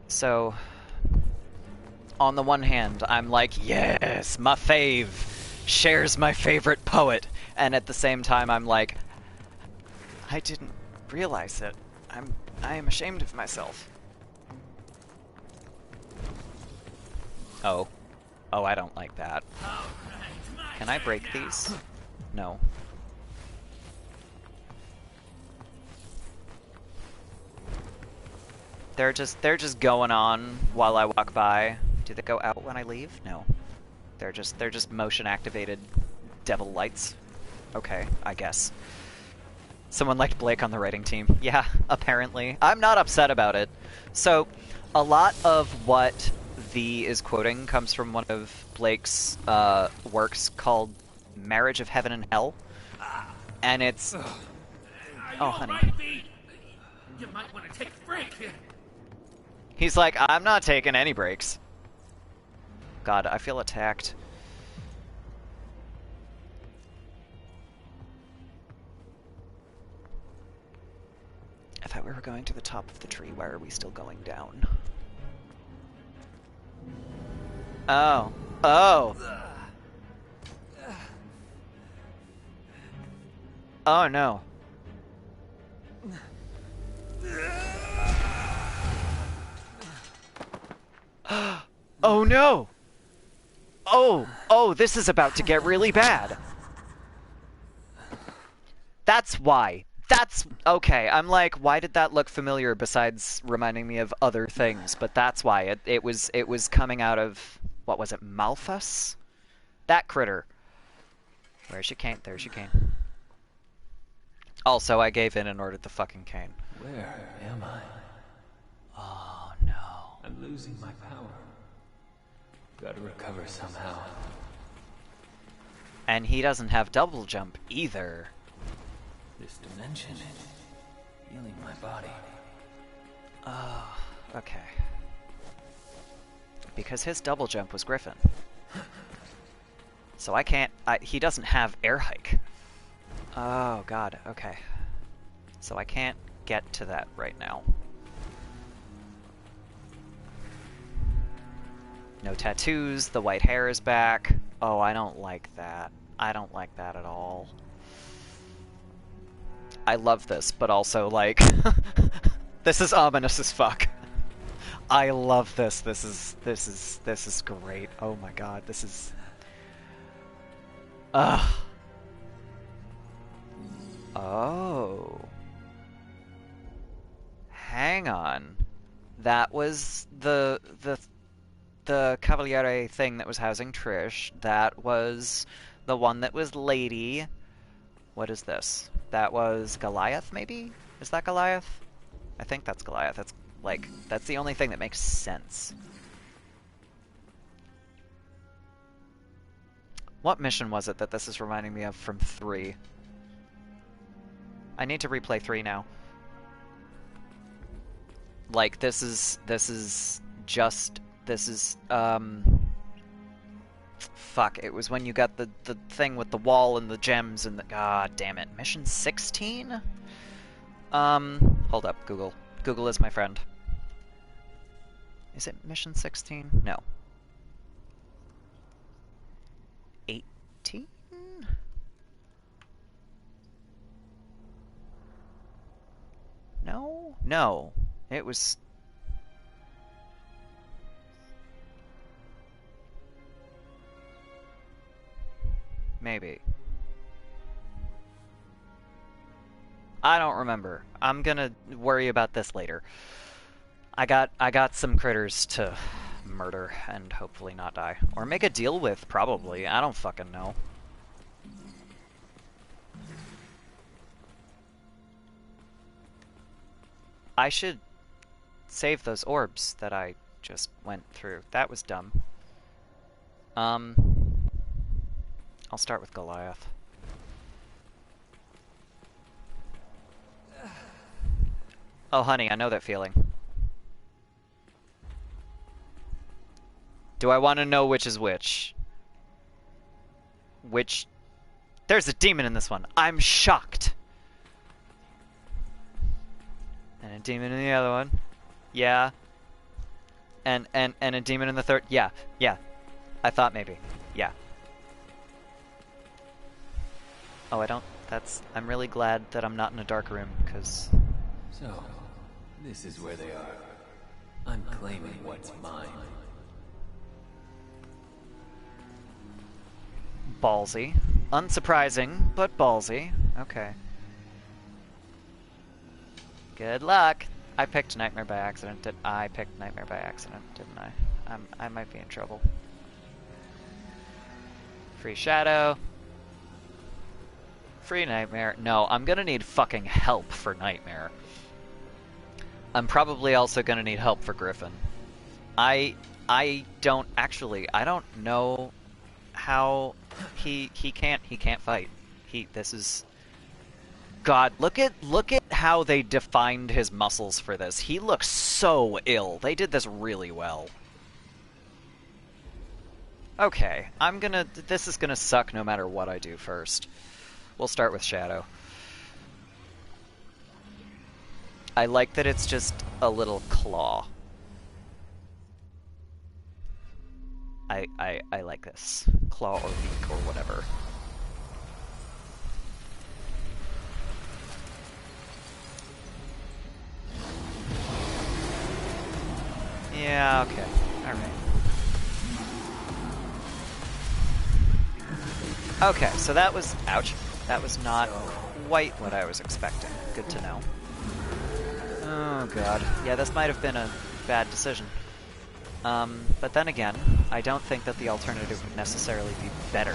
So, on the one hand, I'm like, yes, my fave shares my favorite poet. And at the same time, I'm like, I didn't realize it. I am ashamed of myself. Oh. Oh, I don't like that. Can I break these? No. They're just going on while I walk by. Do they go out when I leave? No. They're just motion activated devil lights. Okay, I guess. Someone liked Blake on the writing team. Yeah, apparently. I'm not upset about it. So, a lot of what V is quoting comes from one of Blake's works called Marriage of Heaven and Hell. And it's... Oh, honey. Right, V? You might want to take a break. He's like, I'm not taking any breaks. God, I feel attacked. I thought we were going to the top of the tree. Why are we still going down? Oh. Oh! Oh no. Oh no! Oh, this is about to get really bad. That's why. That's... Okay, I'm like, why did that look familiar besides reminding me of other things? But that's why. It was coming out of... What was it? Malthus? That critter. Where's your cane? There's your cane. Also, I gave in and ordered the fucking cane. Where am I? Oh no. I'm losing my power. Gotta recover somehow. And he doesn't have double jump either. This dimension healing my body. Oh, okay. Because his double jump was Griffin. So I can't... he doesn't have air hike. Oh god, okay. So I can't get to that right now. No tattoos, the white hair is back. Oh, I don't like that. I don't like that at all. I love this, but also, like... this is ominous as fuck. I love this. This is great. Oh my god, this is... Ugh. Oh. Hang on. That was the Cavaliere thing that was housing Trish. That was the one that was Lady. What is this? That was Goliath, maybe? Is that Goliath? I think that's Goliath. That's, like, that's the only thing that makes sense. What mission was it that this is reminding me of from 3? I need to replay 3 now. Like, this is fuck, it was when you got the thing with the wall and the gems and the... God damn it. Mission 16? Hold up, Google. Google is my friend. Is it mission 16? No. 18? No? No. It was... Maybe. I don't remember. I'm gonna worry about this later. I got some critters to murder and hopefully not die. Or make a deal with, probably. I don't fucking know. I should save those orbs that I just went through. That was dumb. I'll start with Goliath. Oh, honey, I know that feeling. Do I want to know which is which? Which... There's a demon in this one. I'm shocked. And a demon in the other one. Yeah. And a demon in the third. Yeah. Yeah. I thought maybe. Yeah. Oh, I don't... I'm really glad that I'm not in a dark room, because... So, this is where they are. I'm claiming what's mine. Ballsy. Unsurprising, but ballsy. Okay. Good luck! I picked Nightmare by accident. I picked Nightmare by accident, didn't I? I might be in trouble. Free Shadow. Free Nightmare. No, I'm gonna need fucking help for Nightmare. I'm probably also gonna need help for Griffin. I don't know how he can't fight. This is... God, look at how they defined his muscles for this. He looks so ill. They did this really well. Okay, this is gonna suck no matter what I do first. We'll start with Shadow. I like that it's just a little claw. I like this. Claw or beak or whatever. Yeah, okay. Alright. Okay, so that was... Ouch. That was not quite what I was expecting. Good to know. Oh, God. Yeah, this might have been a bad decision. But then again, I don't think that the alternative would necessarily be better.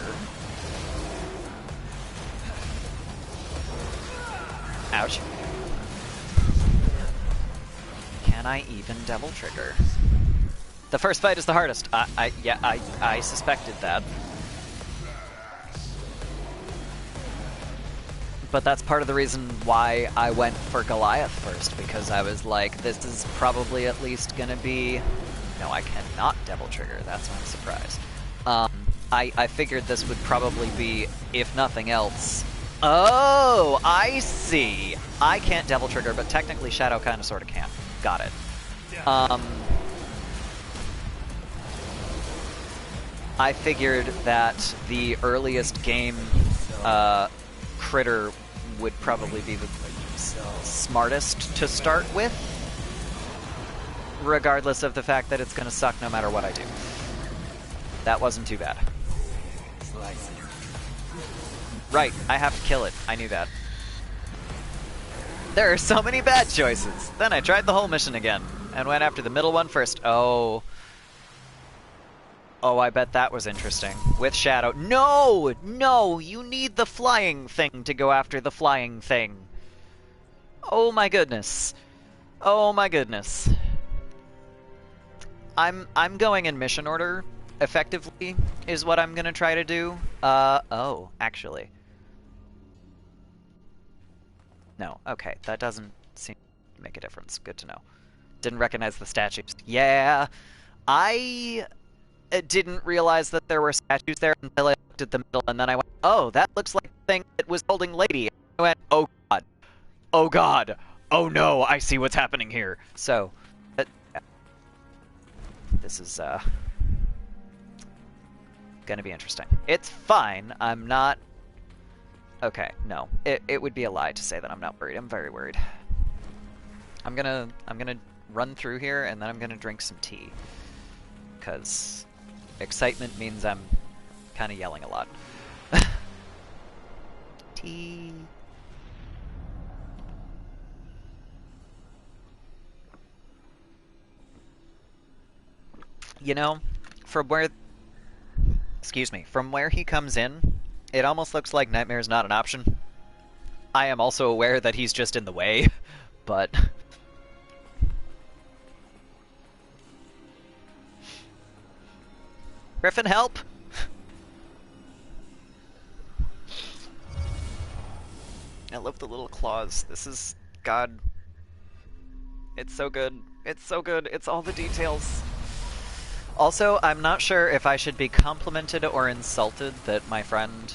Ouch. Can I even Devil Trigger? The first fight is the hardest. I suspected that. But that's part of the reason why I went for Goliath first, because I was like, this is probably at least gonna be... No, I cannot Devil Trigger, that's not a surprise. I figured this would probably be, if nothing else... Oh, I see! I can't Devil Trigger, but technically Shadow kinda sorta can. Got it. I figured that the earliest game critter would probably be the smartest to start with, regardless of the fact that it's going to suck no matter what I do. That wasn't too bad. Right, I have to kill it. I knew that. There are so many bad choices. Then I tried the whole mission again, and went after the middle one first. Oh. Oh, I bet that was interesting. With Shadow. No! No! You need the flying thing to go after the flying thing. Oh my goodness. Oh my goodness. I'm going in mission order, effectively, is what I'm gonna try to do. Oh, actually. No, okay, that doesn't seem to make a difference. Good to know. Didn't recognize the statues. Yeah, I didn't realize that there were statues there until I looked at the middle, and then I went, oh, that looks like the thing that was holding Lady. I went, oh god. Oh god. Oh no, I see what's happening here. So, this is, gonna be interesting. It's fine. I'm not... Okay, no. It would be a lie to say that I'm not worried. I'm very worried. I'm gonna run through here, and then I'm gonna drink some tea. Because excitement means I'm kind of yelling a lot. T. You know, from where... Excuse me. From where he comes in, it almost looks like Nightmare's not an option. I am also aware that he's just in the way, but... Griffin, help! I love the little claws. This is... God. It's so good. It's so good. It's all the details. Also, I'm not sure if I should be complimented or insulted that my friend,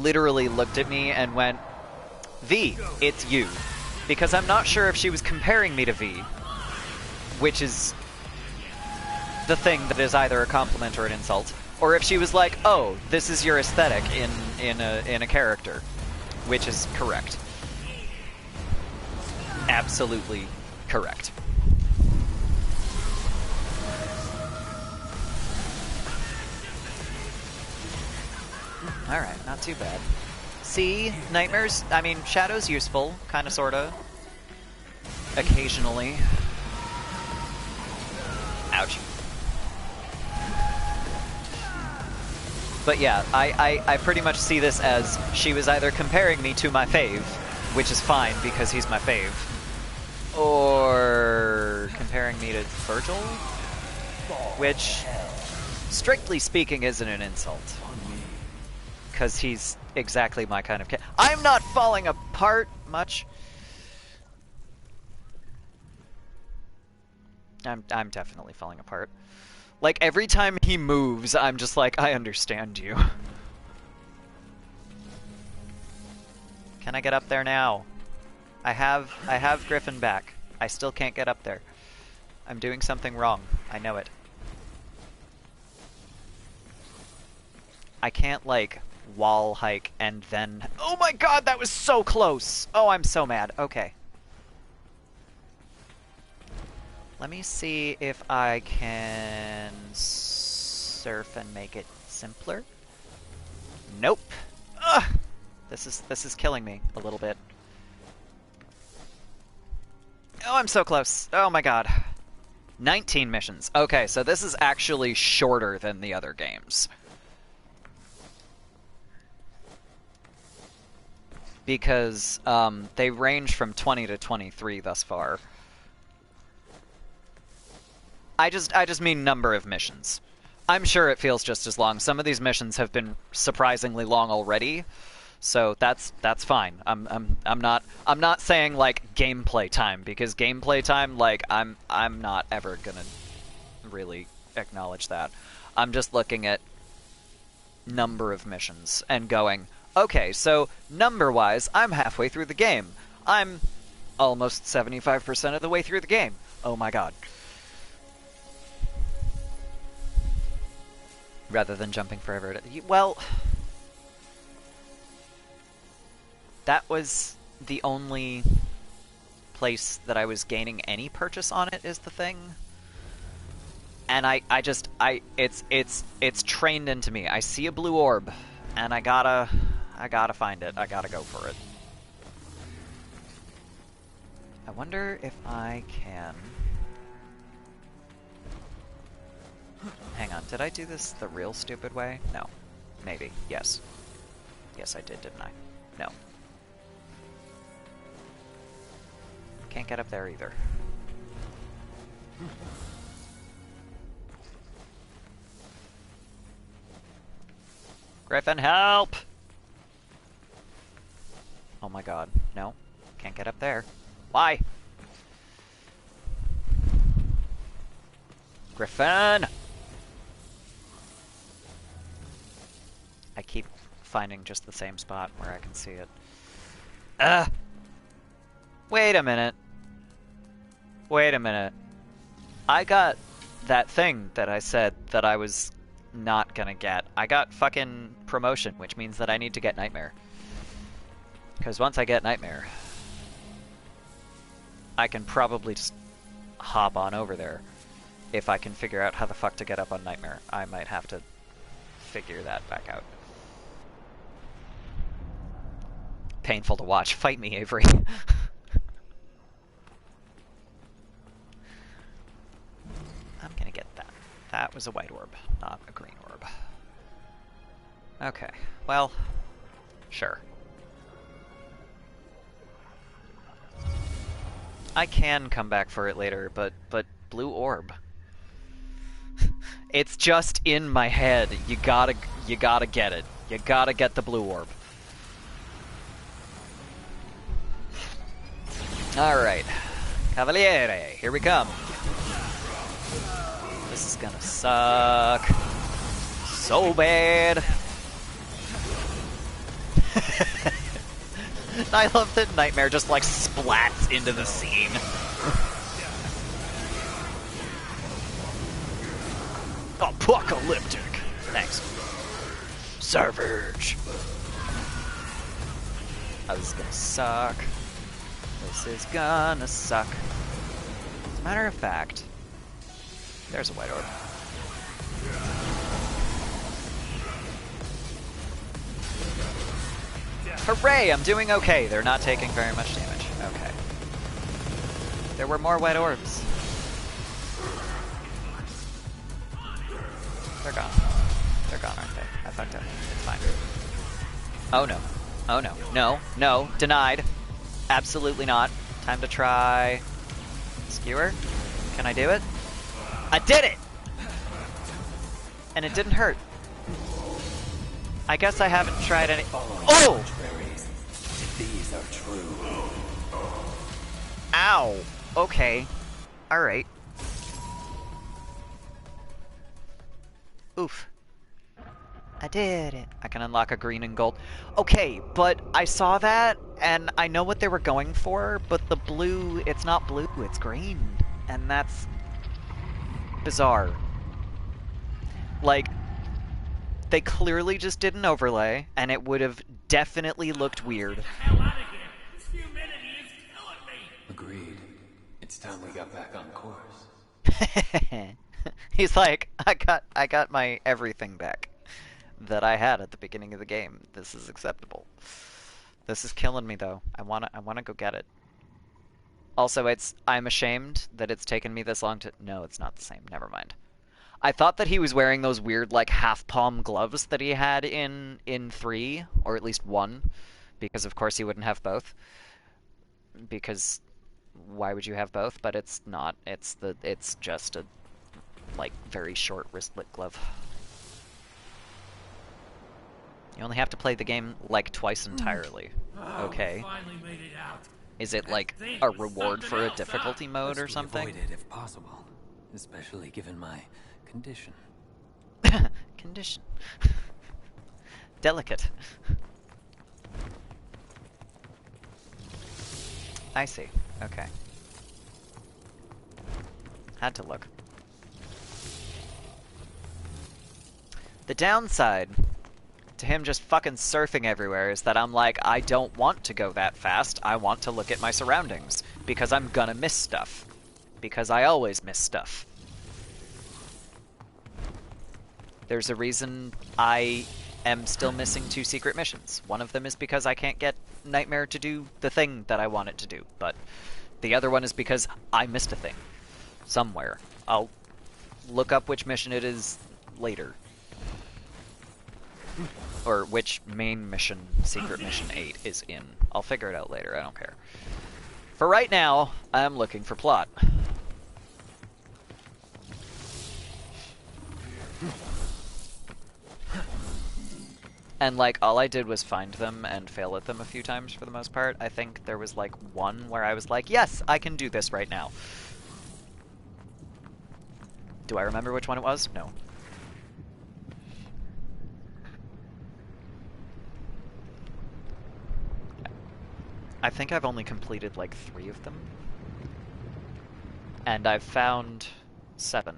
literally looked at me and went, V, it's you. Because I'm not sure if she was comparing me to V, which is the thing that is either a compliment or an insult, or if she was like, oh, this is your aesthetic in a character, which is correct. Absolutely correct. Alright, not too bad. See, Nightmare's... I mean, Shadow's useful, kinda sorta. Occasionally. Ouch. But yeah, I pretty much see this as she was either comparing me to my fave, which is fine because he's my fave, or comparing me to Virgil, which, strictly speaking, isn't an insult. Because he's exactly my kind of kid. I'm not falling apart much. I'm definitely falling apart. Like, every time he moves, I'm just like, I understand you. Can I get up there now? I have Griffin back. I still can't get up there. I'm doing something wrong. I know it. I can't, like, wall hike and then... Oh my god, that was so close! Oh, I'm so mad. Okay. Let me see if I can surf and make it simpler. Nope. Ugh! This is killing me a little bit. Oh, I'm so close. Oh my god. 19 missions. Okay, so this is actually shorter than the other games. Because they range from 20 to 23 thus far. I just mean number of missions. I'm sure it feels just as long. Some of these missions have been surprisingly long already, so that's fine. I'm not saying like gameplay time, because gameplay time, like, I'm not ever gonna really acknowledge that. I'm just looking at number of missions and going, okay, so number-wise, I'm halfway through the game. I'm almost 75% of the way through the game. Oh my god. Rather than jumping forever. Well, that was the only place that I was gaining any purchase on it, is the thing. And it's trained into me. I see a blue orb, and I gotta find it. I gotta go for it. I wonder if I can... Hang on, did I do this the real stupid way? No. Maybe. Yes. Yes, I did, didn't I? No. Can't get up there either. Griffin, help! Oh my god. No. Can't get up there. Why? Griffin! I keep finding just the same spot where I can see it. Wait a minute. Wait a minute. I got that thing that I said that I was not gonna get. I got fucking promotion, which means that I need to get Nightmare. Because once I get Nightmare, I can probably just hop on over there. If I can figure out how the fuck to get up on Nightmare. I might have to figure that back out. painful to watch. Fight me, Avery. I'm gonna get that. That was a white orb, not a green orb. Okay, well, sure. I can come back for it later, but blue orb. It's just in my head. You gotta get it. You gotta get the blue orb. Alright. Cavaliere, here we come. This is gonna suck so bad. I love that Nightmare just like splats into the scene. Apocalyptic. Thanks. Savage. Oh, this is gonna suck. This is gonna suck. As a matter of fact, there's a white orb. Hooray! I'm doing okay. They're not taking very much damage. Okay. There were more white orbs. They're gone. They're gone, aren't they? I fucked up. It's fine. Oh no. Oh no. No. No. Denied. Absolutely not. Time to try... Skewer? Can I do it? I did it! And it didn't hurt. I guess I haven't tried any... Oh! These are true. Ow! Okay. Alright. Oof. I did it. I can unlock a green and gold. Okay, but I saw that, and I know what they were going for, but the blue, it's not blue, it's green. And that's... bizarre. Like, they clearly just did an overlay, and it would have definitely looked weird. Agreed. It's time we got back on course. He's like, I got my everything back that I had at the beginning of the game. This is acceptable. This is killing me though. I wanna go get it. Also, I'm ashamed that it's taken me this long to... No, it's not the same. Never mind. I thought that he was wearing those weird, like, half-palm gloves that he had in 3, or at least 1, because of course he wouldn't have both. Because why would you have both? But it's not. It's just a, like, very short wristlet glove. You only have to play the game, like, twice entirely. Okay. Is it, like, a reward for a difficulty mode or something? Avoid it if possible, especially given my condition. Condition. Delicate. I see. Okay. Had to look. The downside to him just fucking surfing everywhere is that I'm like, I don't want to go that fast. I want to look at my surroundings because I'm gonna miss stuff. Because I always miss stuff. There's a reason I am still missing 2 secret missions. One of them is because I can't get Nightmare to do the thing that I want it to do, but the other one is because I missed a thing. Somewhere. I'll look up which mission it is later. Or which main mission, secret mission 8, is in. I'll figure it out later, I don't care. For right now, I'm looking for plot. And, like, all I did was find them and fail at them a few times for the most part. I think there was, like, one where I was like, yes, I can do this right now. Do I remember which one it was? No. I think I've only completed, like, 3 of them. And I've found 7.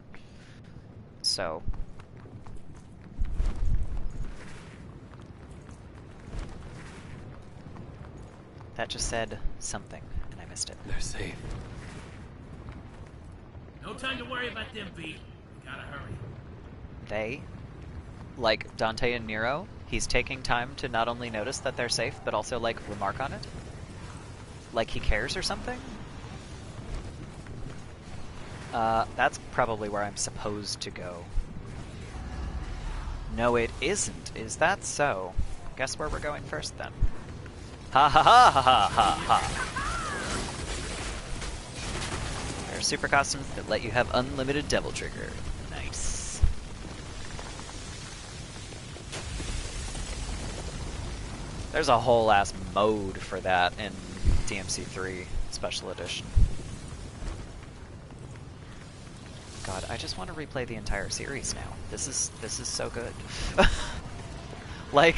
So... that just said something, and I missed it. They're safe. No time to worry about them, V. Gotta hurry. They? Like Dante and Nero? he's taking time to not only notice that they're safe, but also, like, remark on it. Like he cares or something? That's probably where I'm supposed to go. No, it isn't. Is that so? Guess where we're going first, then. Ha ha ha ha ha ha ha! There are super costumes that let you have unlimited Devil Trigger. Nice. There's a whole ass mode for that in DMC3 Special Edition. God, I just want to replay the entire series now. This is so good. Like,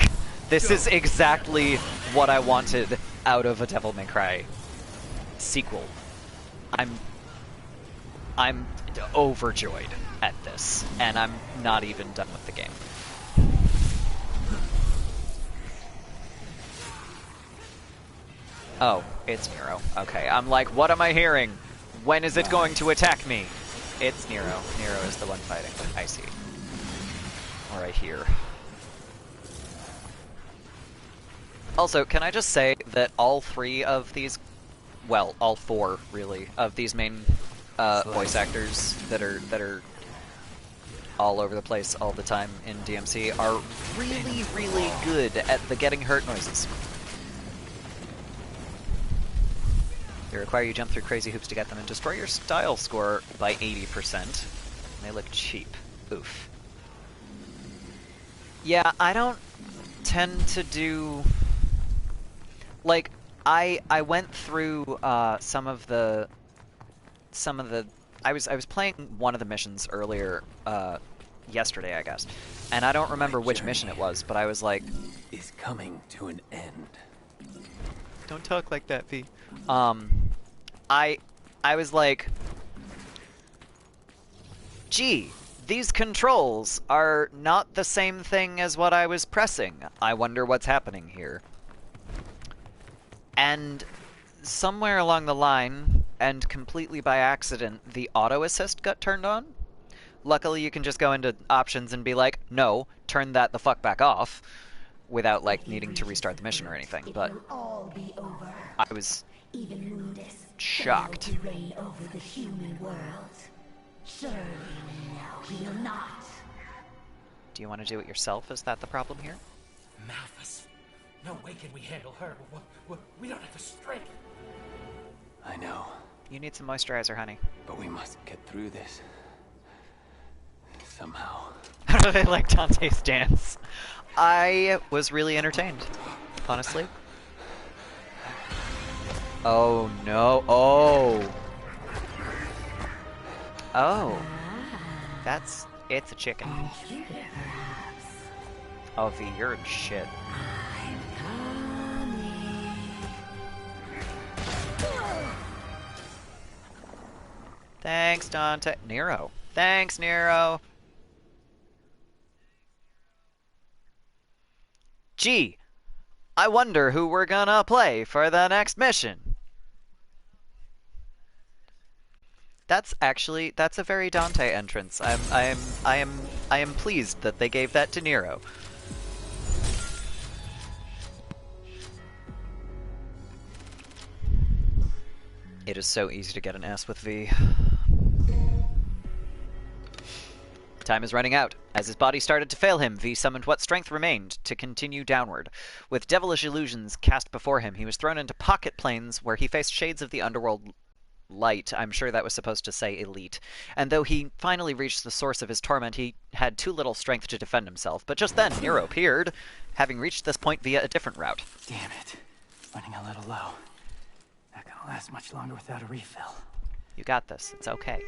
this is exactly what I wanted out of a Devil May Cry sequel. I'm overjoyed at this, and I'm not even done with the game. Oh, it's Nero. Okay, I'm like, what am I hearing? When is it going to attack me? It's Nero. Nero is the one fighting. I see. Or I hear. Also, can I just say that all three of these, well, all four, really, of these main voice actors that are all over the place all the time in DMC are really, really good at the getting hurt noises. They require you jump through crazy hoops to get them and destroy your style score by 80%. They look cheap. Oof. Yeah, I don't tend to do... Like, I went through some of the... I was playing one of the missions earlier yesterday, I guess. And I don't remember which mission it was, but I was like... is coming to an end. Don't talk like that, V. I was like, gee, these controls are not the same thing as what I was pressing. I wonder what's happening here. And somewhere along the line, and completely by accident, the auto assist got turned on. Luckily, you can just go into options and be like, no, turn that the fuck back off, without, like, needing to restart the mission or anything. But I was shocked. Over the human world. Surely now we'll not. Do you want to do it yourself? Is that the problem here? Malthus. No way can we handle her. We don't have the strength. I know, You need some moisturizer, honey. but we must get through this. Somehow. I really like Dante's dance. I was really entertained, honestly. Oh no. Oh. Oh. It's a chicken. Oh, V, you're in shit. Thanks, Dante. Nero. Thanks, Nero. Gee, I wonder who we're gonna play for the next mission. That's a very Dante entrance. I am pleased that they gave that to Nero. It is so easy to get an S with V. Time is running out. As his body started to fail him, V summoned what strength remained to continue downward. With devilish illusions cast before him, he was thrown into pocket planes where he faced shades of the underworld light. I'm sure that was supposed to say elite. And though he finally reached the source of his torment, he had too little strength to defend himself. But just then, Nero appeared, having reached this point via a different route. Damn it. Running a little low. Not gonna last much longer without a refill. You got this. It's okay.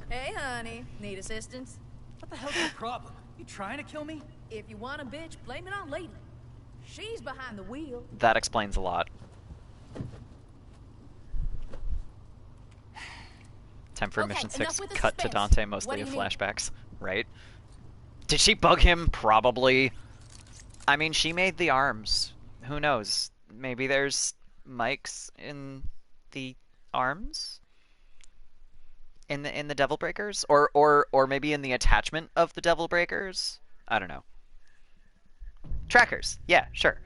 Hey, honey. Need assistance? What the hell's your problem? You trying to kill me? If you want a bitch, blame it on Lady. She's behind the wheel. That explains a lot. Time for Okay, mission enough 6. with the Cut to suspense. Dante, What mostly do of you need? flashbacks. Right? Did she bug him? Probably. I mean, she made the arms. Who knows? Maybe there's mics in the arms? in the Devil Breakers, or maybe in the attachment of the Devil Breakers. I don't know. Trackers. Yeah, sure.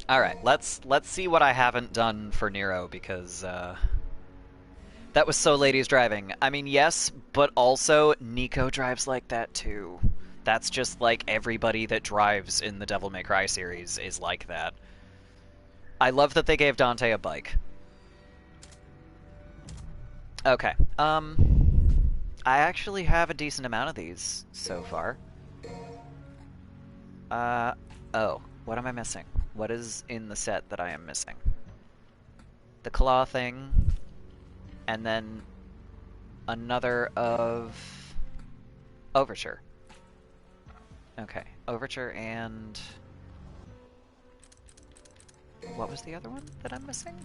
All right, let's see what I haven't done for Nero, because that was so ladies driving. I mean, yes, but also Nico drives like that too. That's just like everybody that drives in the Devil May Cry series is like that. I love that they gave Dante a bike. Okay. I actually have a decent amount of these so far. Oh, what am I missing? What is in the set that I am missing? The claw thing, and then another of Overture. Okay, Overture and... what was the other one that I'm missing?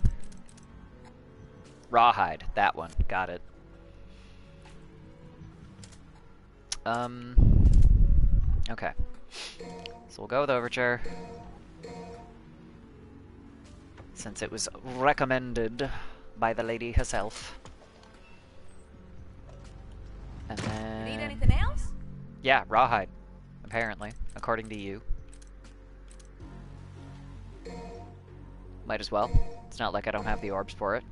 Rawhide, that one. Got it. Okay. So we'll go with Overture. Since it was recommended by the lady herself. And then... Need anything else? Yeah, Rawhide. Apparently, according to you. Might as well. It's not like I don't have the orbs for it.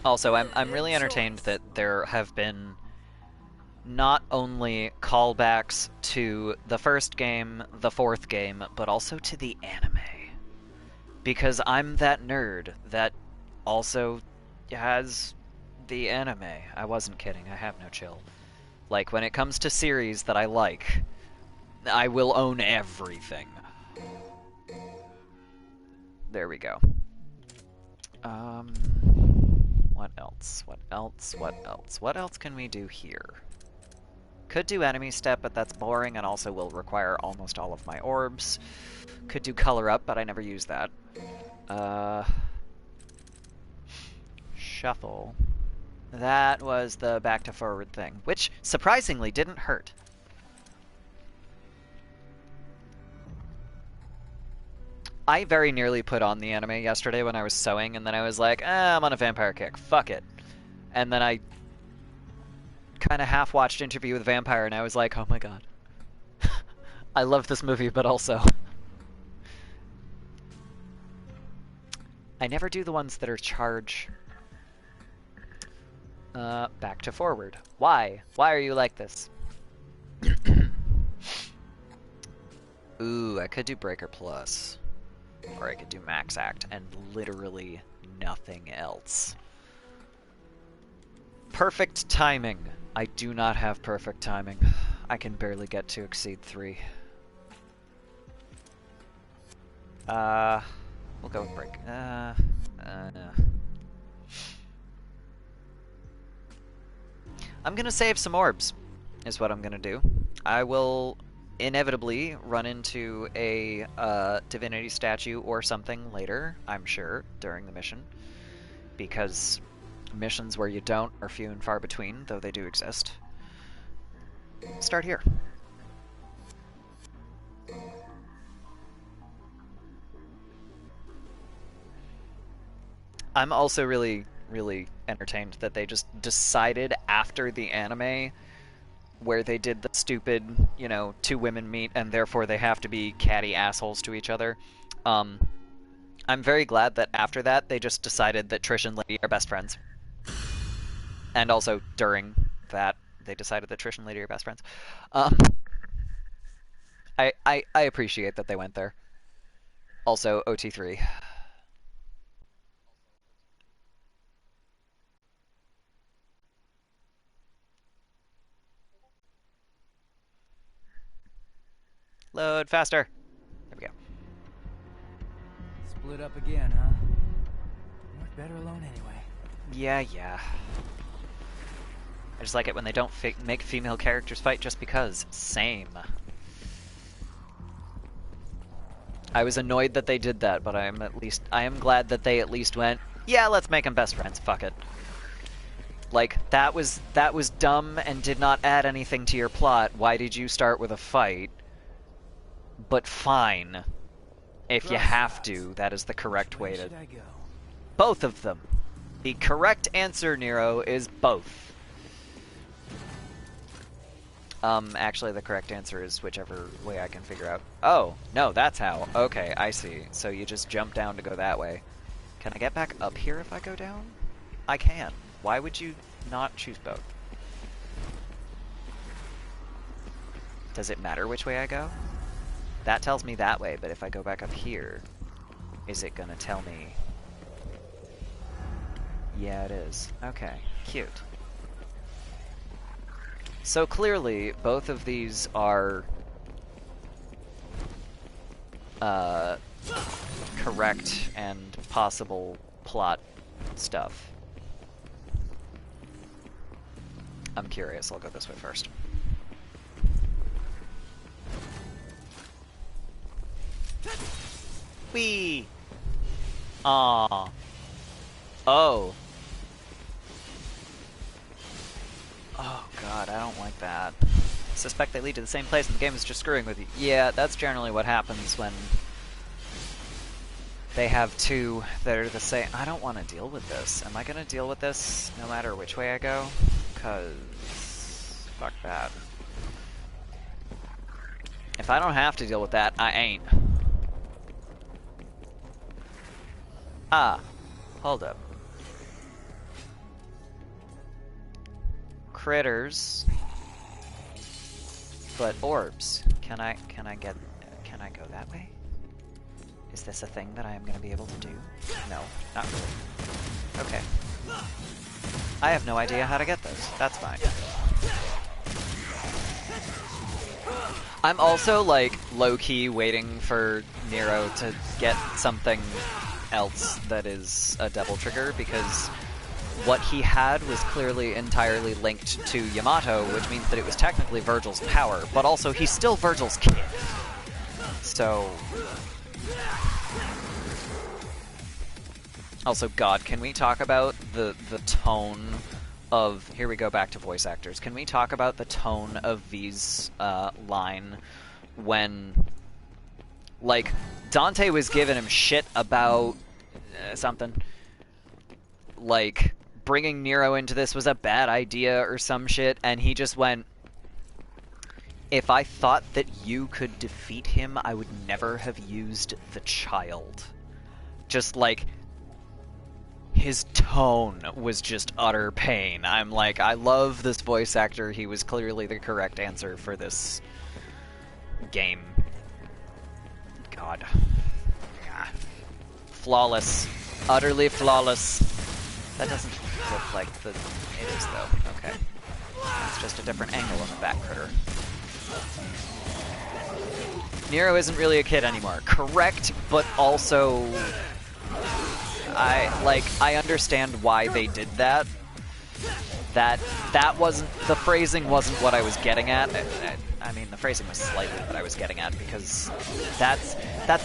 Also, I'm really entertained that there have been not only callbacks to the first game, the fourth game, but also to the anime. Because I'm that nerd that also has the anime. I wasn't kidding, I have no chill. Like, when it comes to series that I like, I will own everything. There we go. What else? What else? What else? What else can we do here? Could do enemy step, but that's boring and also will require almost all of my orbs. Could do color up, but I never use that. Shuffle. That was the back to forward thing, which surprisingly didn't hurt. I very nearly put on the anime yesterday when I was sewing, and then I was like, I'm on a vampire kick, fuck it. And then I kind of half-watched Interview with the Vampire, and I was like, oh my god. I love this movie, but also... I never do the ones that are charge. Back to forward. Why? Why are you like this? Ooh, I could do Breaker Plus. Or I could do Max Act and literally nothing else. Perfect timing. I do not have perfect timing. I can barely get to exceed 3. We'll go with break. No. I'm gonna save some orbs, is what I'm gonna do. I will inevitably run into a divinity statue or something later, I'm sure, during the mission. Because missions where you don't are few and far between, though they do exist. Start here. I'm also really entertained that they just decided after the anime where they did the stupid, you know, 2 women meet and therefore they have to be catty assholes to each other. I'm very glad that after that they just decided that Trish and Lady are best friends. And also during that they decided that Trish and Lady are best friends. I appreciate that they went there. Also, OT3. Load faster. There we go. Split up again, huh? Work better alone anyway. Yeah. I just like it when they don't make female characters fight just because. Same. I was annoyed that they did that, but I am glad that they at least went, yeah, let's make them best friends. Fuck it. Like, that was dumb and did not add anything to your plot. Why did you start with a fight? but fine. If you have to, that is the correct way to... Both of them. The correct answer, Nero, is both. Actually, the correct answer is whichever way I can figure out. Oh, no, that's how. Okay, I see. So you just jump down to go that way. Can I get back up here if I go down? I can. Why would you not choose both? Does it matter which way I go? That tells me that way, but if I go back up here, is it gonna tell me? Yeah, it is. Okay, cute. So clearly, both of these are correct and possible plot stuff. I'm curious, I'll go this way first. Whee! Aww. Oh. Oh god, I don't like that. Suspect they lead to the same place and the game is just screwing with you. Yeah, that's generally what happens when they have two that are the same. I don't want to deal with this. Am I going to deal with this no matter which way I go? Because... fuck that. If I don't have to deal with that, I ain't. Ah. Hold up. Critters, but orbs. Can I go that way? Is this a thing that I am going to be able to do? No, not really. Okay. I have no idea how to get those. That's fine. I'm also, like, low-key waiting for Nero to get something else that is a double trigger, because what he had was clearly entirely linked to Yamato, which means that it was technically Virgil's power, but also he's still Virgil's kid. So... Also, God, can we talk about the tone of... Here we go back to voice actors. Can we talk about the tone of V's line when... Like, Dante was giving him shit about something. Like, bringing Nero into this was a bad idea or some shit, and he just went, if I thought that you could defeat him, I would never have used the child. Just, like, his tone was just utter pain. I'm like, I love this voice actor. He was clearly the correct answer for this game. God. Yeah. Flawless. Utterly flawless. That doesn't look like the... It is, though. Okay. It's just a different angle of the back critter. Nero isn't really a kid anymore. Correct, but also... I understand why they did that. That wasn't... The phrasing wasn't what I was getting at. I mean, the phrasing was slightly what I was getting at, because that's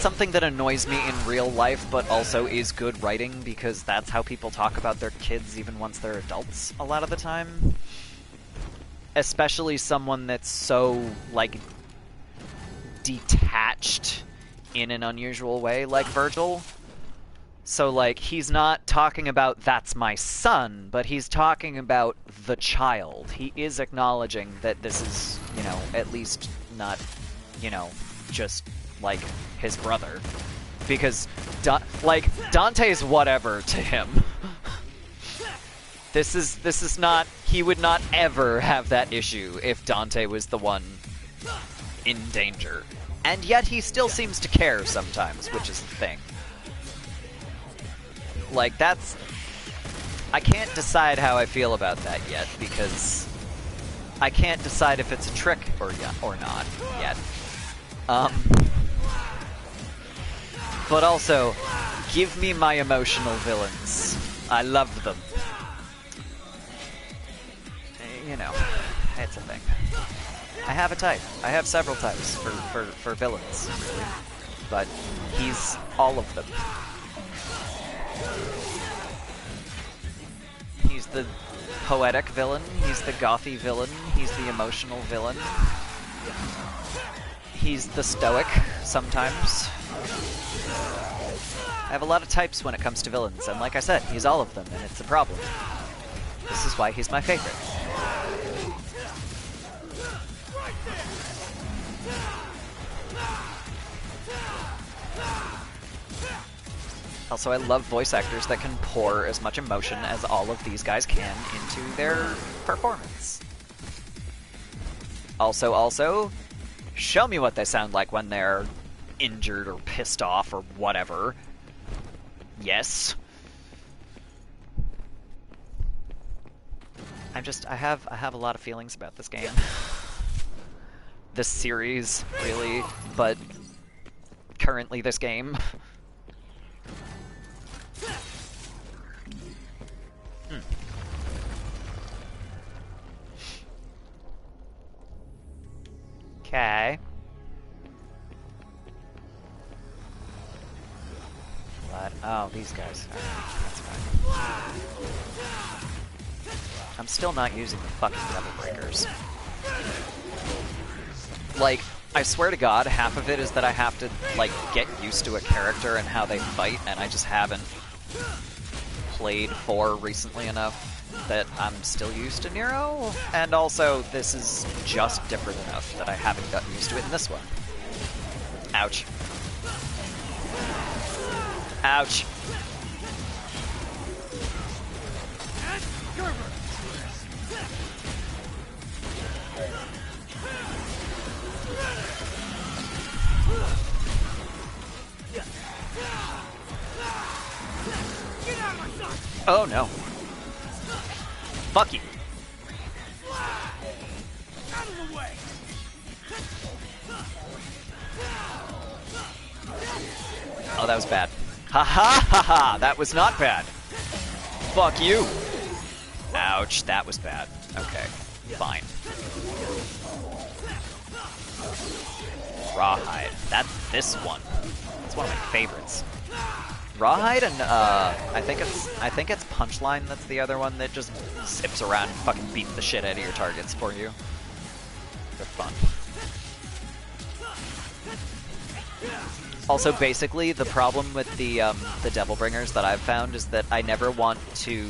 something that annoys me in real life, but also is good writing, because that's how people talk about their kids even once they're adults a lot of the time. Especially someone that's so, like, detached in an unusual way, like Virgil. So, like, he's not talking about, that's my son, but he's talking about the child. He is acknowledging that this is, you know, at least not, you know, just, like, his brother. Because, like, Dante's whatever to him. This is not, he would not ever have that issue if Dante was the one in danger. And yet he still seems to care sometimes, which is the thing. Like, that's... I can't decide how I feel about that yet, because I can't decide if it's a trick or not yet. But also, give me my emotional villains. I love them. You know, it's a thing. I have a type. I have several types for villains, really. But he's all of them. He's the poetic villain, he's the gothy villain, he's the emotional villain. He's the stoic sometimes. I have a lot of types when it comes to villains, and like I said, he's all of them, and it's a problem. This is why he's my favorite. Also, I love voice actors that can pour as much emotion as all of these guys can into their performance. Also, show me what they sound like when they're injured or pissed off or whatever. Yes. I have a lot of feelings about this game. This series, really, but currently this game. Okay. What? Oh, these guys. Alright, that's fine. I'm still not using the fucking Devil Breakers. Like, I swear to God, half of it is that I have to, like, get used to a character and how they fight, and I just haven't played 4 recently enough that I'm still used to Nero, and also this is just different enough that I haven't gotten used to it in this one. Ouch. Ouch. Oh no. Fuck you. Out of the way. Oh, that was bad. Ha ha ha ha! That was not bad. Fuck you. Ouch, that was bad. Okay, fine. Rawhide. That's this one. It's one of my favorites. Rawhide and I think it's Punchline that's the other one that just zips around and fucking beats the shit out of your targets for you. They're fun. Also, basically, the problem with the Devil Bringers that I've found is that I never want to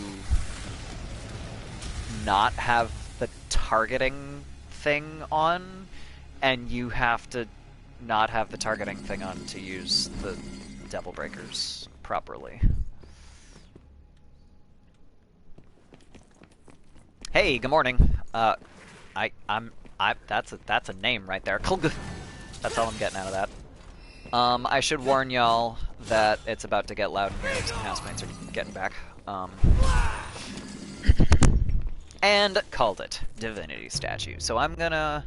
not have the targeting thing on, and you have to not have the targeting thing on to use the Devil Breakers properly. Hey, good morning. That's a name right there. That's all I'm getting out of that. I should warn y'all that it's about to get loud in here. Some housemates are getting back. And called it Divinity Statue. So I'm gonna...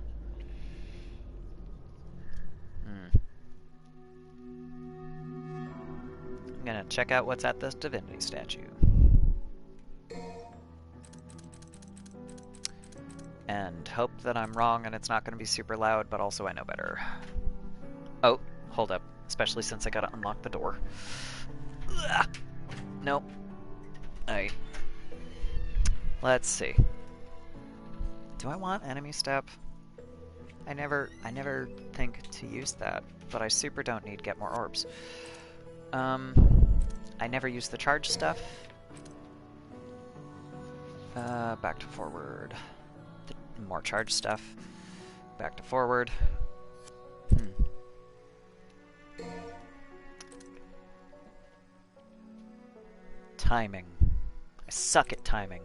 I'm gonna check out what's at this Divinity Statue. And hope that I'm wrong and it's not gonna be super loud, but also I know better. Oh, hold up. Especially since I gotta unlock the door. Ugh. Nope. Alright. Let's see. Do I want enemy step? I never think to use that, but I super don't need get more orbs. I never use the charge stuff. Back to forward. More charge stuff. Back to forward. Timing. I suck at timing.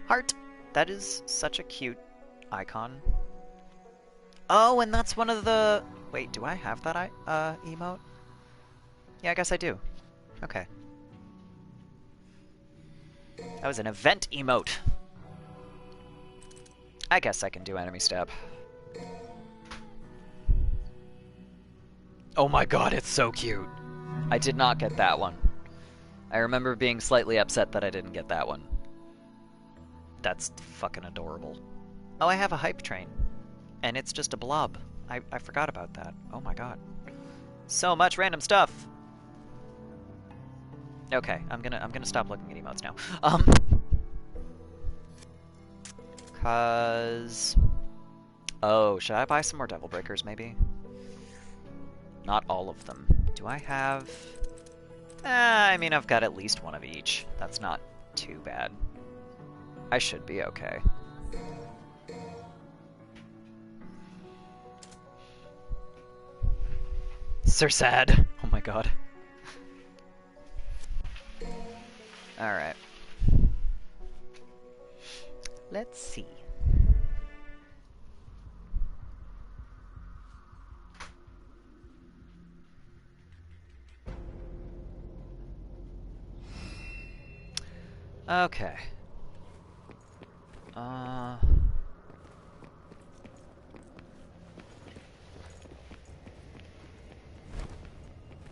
Heart. That is such a cute icon. Oh, and that's one of the... Wait, do I have that emote? Yeah, I guess I do. Okay. That was an event emote. I guess I can do enemy stab. Oh my god, it's so cute. I did not get that one. I remember being slightly upset that I didn't get that one. That's fucking adorable. Oh, I have a hype train. And it's just a blob. I forgot about that. Oh my god. So much random stuff! Okay, I'm gonna stop looking at emotes now. Oh, should I buy some more Devil Breakers, maybe? Not all of them. Do I have... I mean, I've got at least one of each. That's not too bad. I should be okay. So sad. Oh my god. Alright. Let's see. Okay.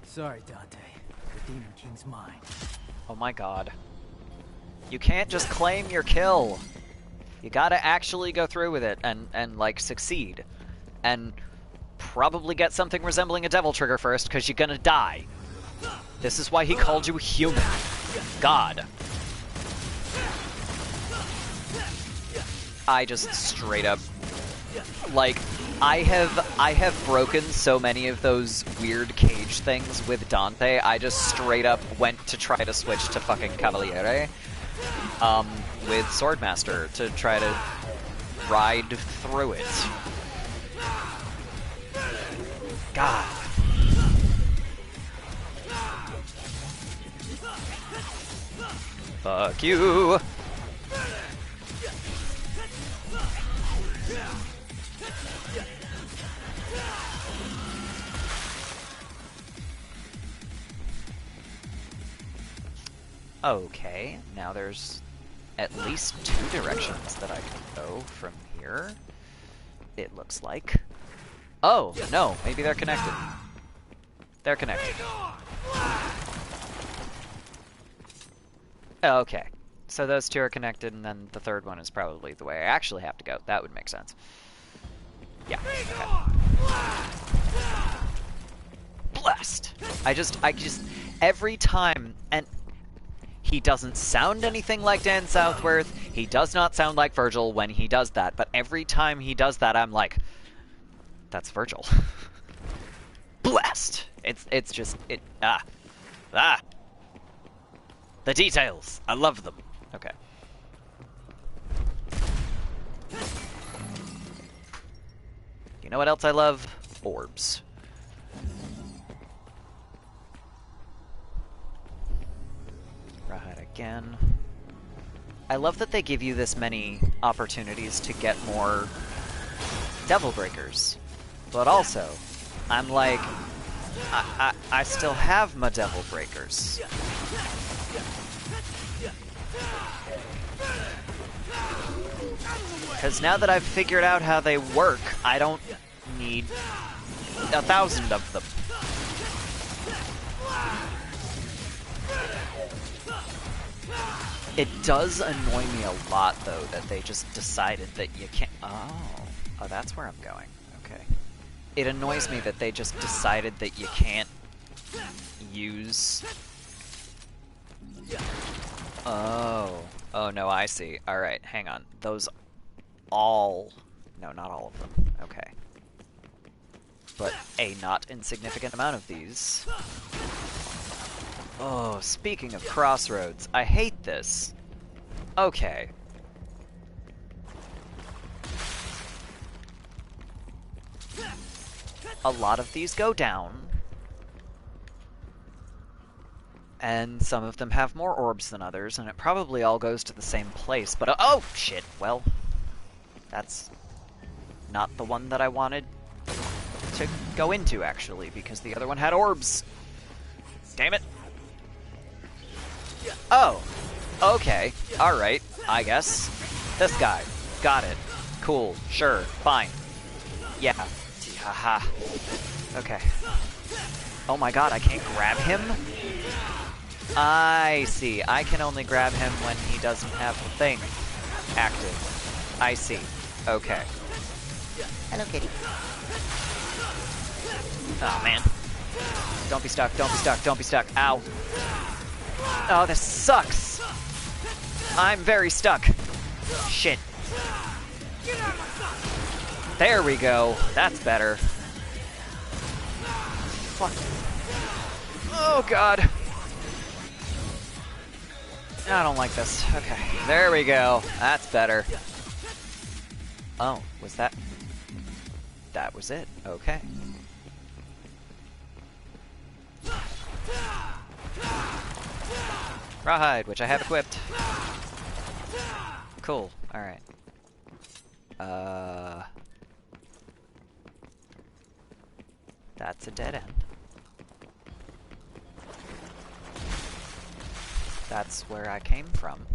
Sorry, Dante. The Demon King's mine. Oh my god. You can't just claim your kill. You gotta actually go through with it and like, succeed. And probably get something resembling a devil trigger first, because you're gonna die. This is why he called you human. God. I just straight up... Like, I have broken so many of those weird cage things with Dante, I just straight up went to try to switch to fucking Cavaliere. With Swordmaster to try to ride through it. God. Fuck you. Okay, now there's at least 2 directions that I can go from here, it looks like. Oh, no, maybe they're connected. They're connected. Okay, so those 2 are connected, and then the third one is probably the way I actually have to go. That would make sense. Yeah, okay. Blessed! I just, every time, and he doesn't sound anything like Dan Southworth, he does not sound like Virgil when he does that, but every time he does that, I'm like, that's Virgil. Blessed! It's just, the details! I love them. Okay. You know what else I love? Orbs. Right again. I love that they give you this many opportunities to get more Devil Breakers. But also, I'm like, I still have my Devil Breakers. Because now that I've figured out how they work, I don't need 1,000 of them. It does annoy me a lot, though, that they just decided that you can't... Oh, that's where I'm going. Okay. It annoys me that they just decided that you can't use... Oh, no, I see. Alright, hang on. Those all... No, not all of them. Okay. But a not insignificant amount of these. Oh, speaking of crossroads, I hate this. Okay. A lot of these go down. And some of them have more orbs than others, and it probably all goes to the same place, but oh, shit, well, that's not the one that I wanted to go into, actually, because the other one had orbs. Damn it. Oh, okay, alright, I guess. This guy, got it. Cool, sure, fine. Yeah, haha. Okay. Oh my god, I can't grab him? I see. I can only grab him when he doesn't have the thing active. I see. Okay. Hello, kitty. Oh, man. Don't be stuck, don't be stuck, don't be stuck. Ow. Oh, this sucks. I'm very stuck. Shit. There we go. That's better. Fuck. Oh, God. I don't like this. Okay. There we go. That's better. Oh, was that... That was it. Okay. Rawhide, which I have equipped. Cool. Alright. That's a dead end. That's where I came from.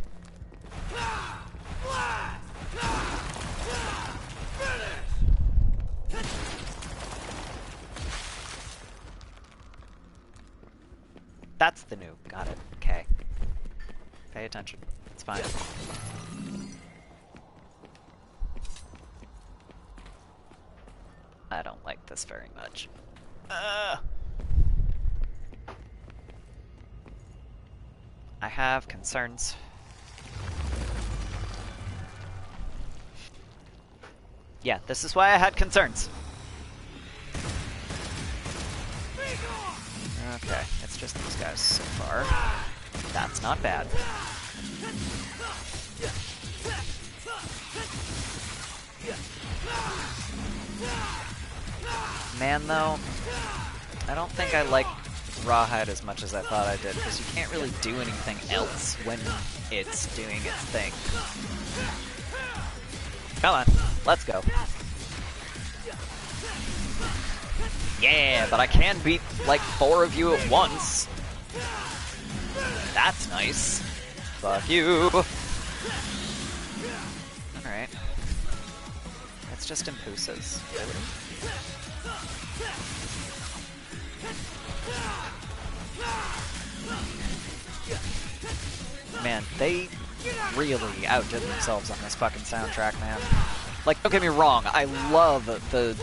That's the nuke. Got it. Okay. Pay attention. It's fine. I don't like this very much. I have concerns. Yeah, this is why I had concerns. Okay, it's just these guys so far. That's not bad. Man, though, I don't think I like Rawhide as much as I thought I did, because you can't really do anything else when it's doing its thing. Come on, let's go. Yeah, but I can beat like 4 of you at once. That's nice. Fuck you. Alright. It's just impulses, really. Man, they really outdid themselves on this fucking soundtrack, man. Like, don't get me wrong, I love the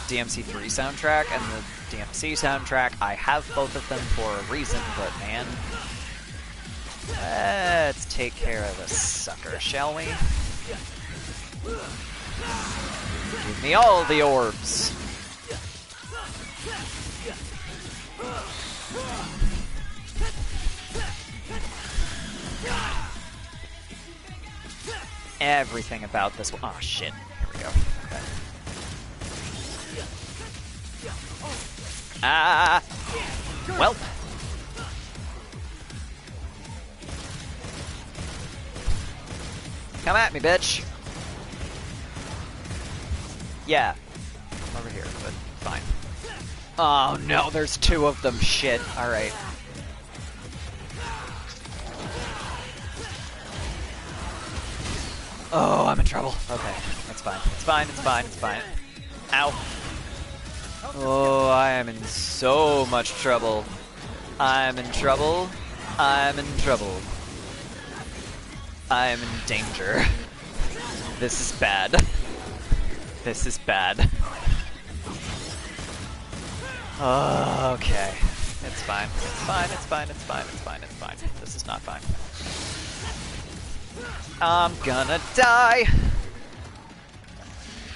DMC3 soundtrack and the DMC soundtrack. I have both of them for a reason, but man... Let's take care of this sucker, shall we? Give me all the orbs! Everything about this one. Oh shit. Here we go. Okay. Ah! Well. Come at me, bitch. Yeah. I'm over here, but fine. Oh no, there's 2 of them. Shit. Alright. Oh, I'm in trouble. Okay, it's fine. It's fine, it's fine, it's fine. Ow. Oh, I am in so much trouble. I'm in trouble. I'm in trouble. I'm in danger. This is bad. This is bad. Oh, okay. It's fine. It's fine, it's fine, it's fine, it's fine, it's fine. This is not fine. I'm gonna die!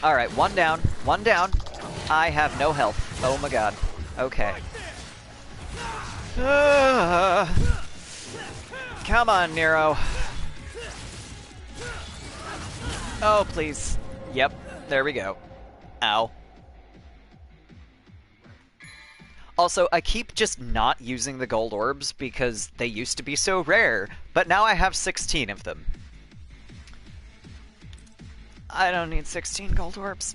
Alright, 1 down. 1 down. I have no health. Oh my god. Okay. Come on, Nero. Oh, please. Yep, there we go. Ow. Also, I keep just not using the gold orbs because they used to be so rare, but now I have 16 of them. I don't need 16 gold orbs.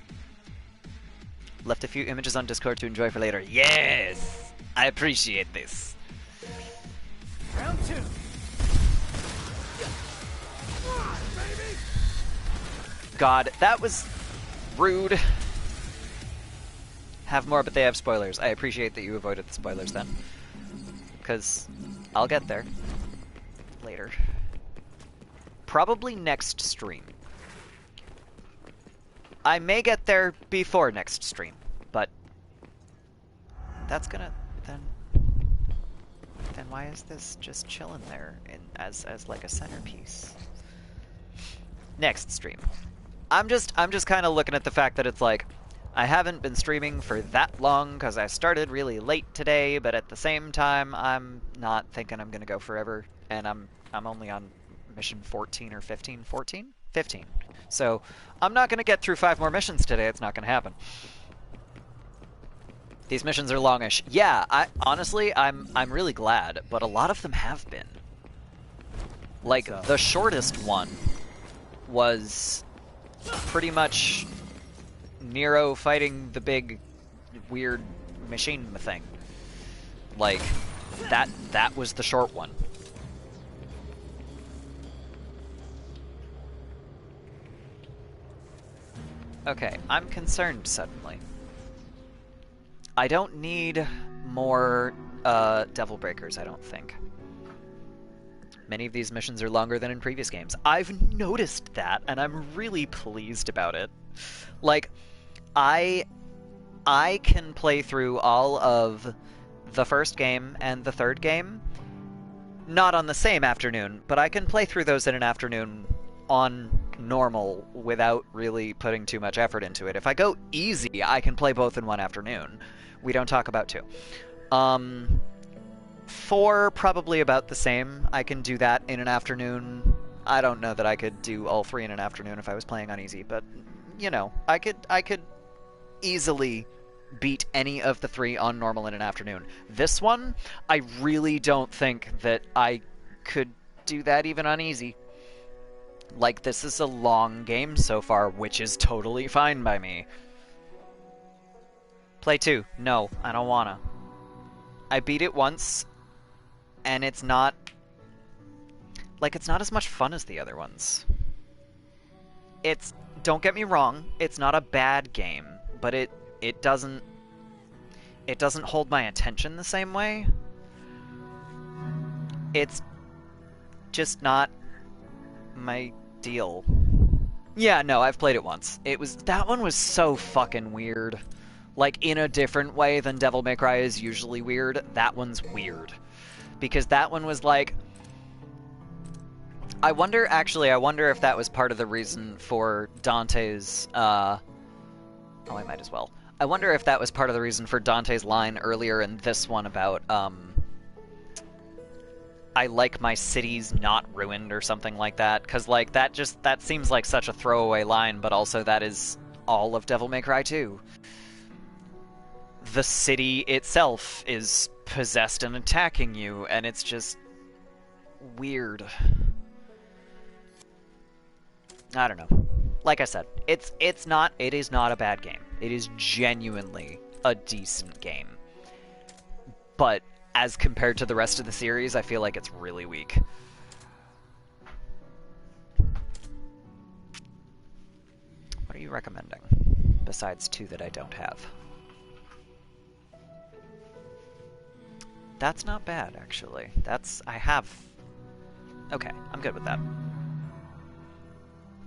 Left a few images on Discord to enjoy for later. Yes! I appreciate this. Round 2. God, that was rude. Have more, but they have spoilers. I appreciate that you avoided the spoilers then. Because I'll get there. Later. Probably next stream. I may get there before next stream, but that's gonna then why is this just chilling there as like a centerpiece? Next stream. I'm just kind of looking at the fact that it's like, I haven't been streaming for that long because I started really late today, but at the same time, I'm not thinking I'm gonna go forever, and I'm only on mission 14 or 15, 14? 15. So I'm not gonna get through 5 more missions today. It's not gonna happen. These missions are longish. Yeah, honestly, I'm really glad, but a lot of them have been. Like, the shortest one was pretty much Nero fighting the big, weird machine thing. Like, that was the short one. Okay, I'm concerned suddenly. I don't need more Devil Breakers, I don't think. Many of these missions are longer than in previous games. I've noticed that, and I'm really pleased about it. Like, I can play through all of the first game and the third game, not on the same afternoon, but I can play through those in an afternoon on normal without really putting too much effort into it. If I go easy, I can play both in one afternoon. We don't talk about 2. 4, probably about the same. I can do that in an afternoon. I don't know that I could do all 3 in an afternoon if I was playing on easy, but, you know, I could easily beat any of the 3 on normal in an afternoon. This one, I really don't think that I could do that even on easy. Like, this is a long game so far, which is totally fine by me. Play 2. No, I don't wanna. I beat it once, and it's not... like, it's not as much fun as the other ones. It's... don't get me wrong, it's not a bad game, but it doesn't hold my attention the same way. It's just not my deal. Yeah, no, I've played it once. That one was so fucking weird. Like, in a different way than Devil May Cry is usually weird, that one's weird. Because that one was like... I wonder if that was part of the reason for Dante's, oh, I might as well. I wonder if that was part of the reason for Dante's line earlier in this one about, I like my cities not ruined or something like that. Because, like, that seems like such a throwaway line, but also that is all of Devil May Cry 2. The city itself is possessed and attacking you, and it's just weird. I don't know. Like I said, it is not a bad game. It is genuinely a decent game. But as compared to the rest of the series, I feel like it's really weak. What are you recommending? Besides 2 that I don't have. That's not bad, actually. I have... okay, I'm good with that.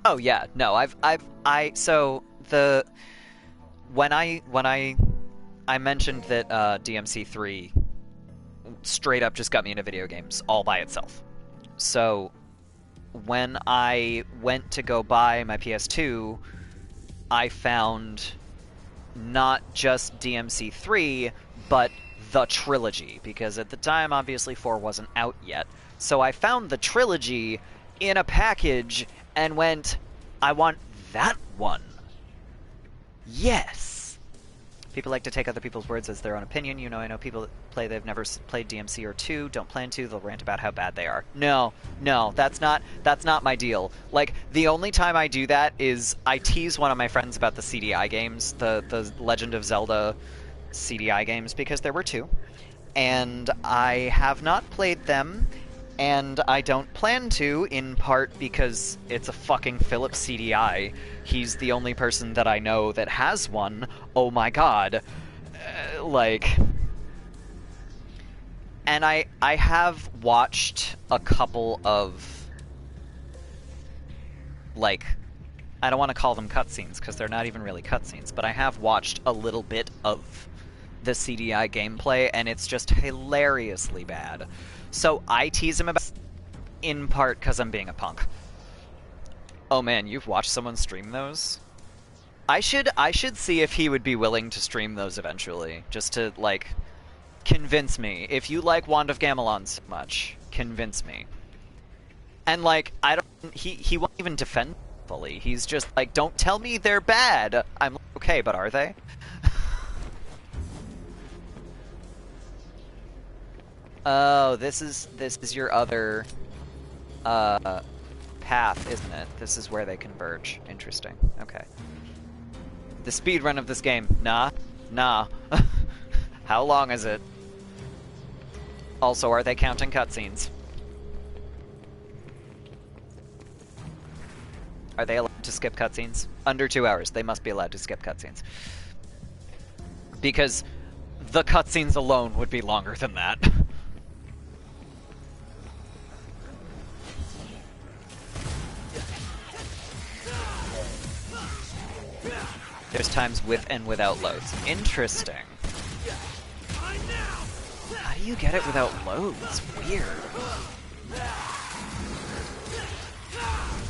Oh yeah, no, when I mentioned that DMC3 straight up just got me into video games all by itself. So when I went to go buy my PS2, I found not just DMC3, but the trilogy, because at the time, obviously, 4 wasn't out yet. So I found the trilogy in a package and went, I want that one. Yes! People like to take other people's words as their own opinion. You know, I know people that play, they've never played DMC or 2, don't plan to, they'll rant about how bad they are. No, that's not my deal. Like, the only time I do that is I tease one of my friends about the CDI games, the Legend of Zelda CDI games, because there were 2, and I have not played them, and I don't plan to, in part because it's a fucking Philips CDI. He's the only person that I know that has one. Oh my god. Like... and I have watched a couple of... like... I don't want to call them cutscenes, because they're not even really cutscenes, but I have watched a little bit of the CDI gameplay, and it's just hilariously bad. So I tease him about, in part because I'm being a punk. Oh man, you've watched someone stream those? I should see if he would be willing to stream those eventually, just to, like, convince me. If you like Wand of Gamelon so much, convince me. And, like, he won't even defend fully. He's just like, don't tell me they're bad. I'm like, okay, but are they? Oh, this is your other path, isn't it? This is where they converge. Interesting. Okay. The speedrun of this game. Nah. How long is it? Also, are they counting cutscenes? Are they allowed to skip cutscenes? Under 2 hours, they must be allowed to skip cutscenes. Because the cutscenes alone would be longer than that. There's times with and without loads. Interesting. How do you get it without loads? Weird.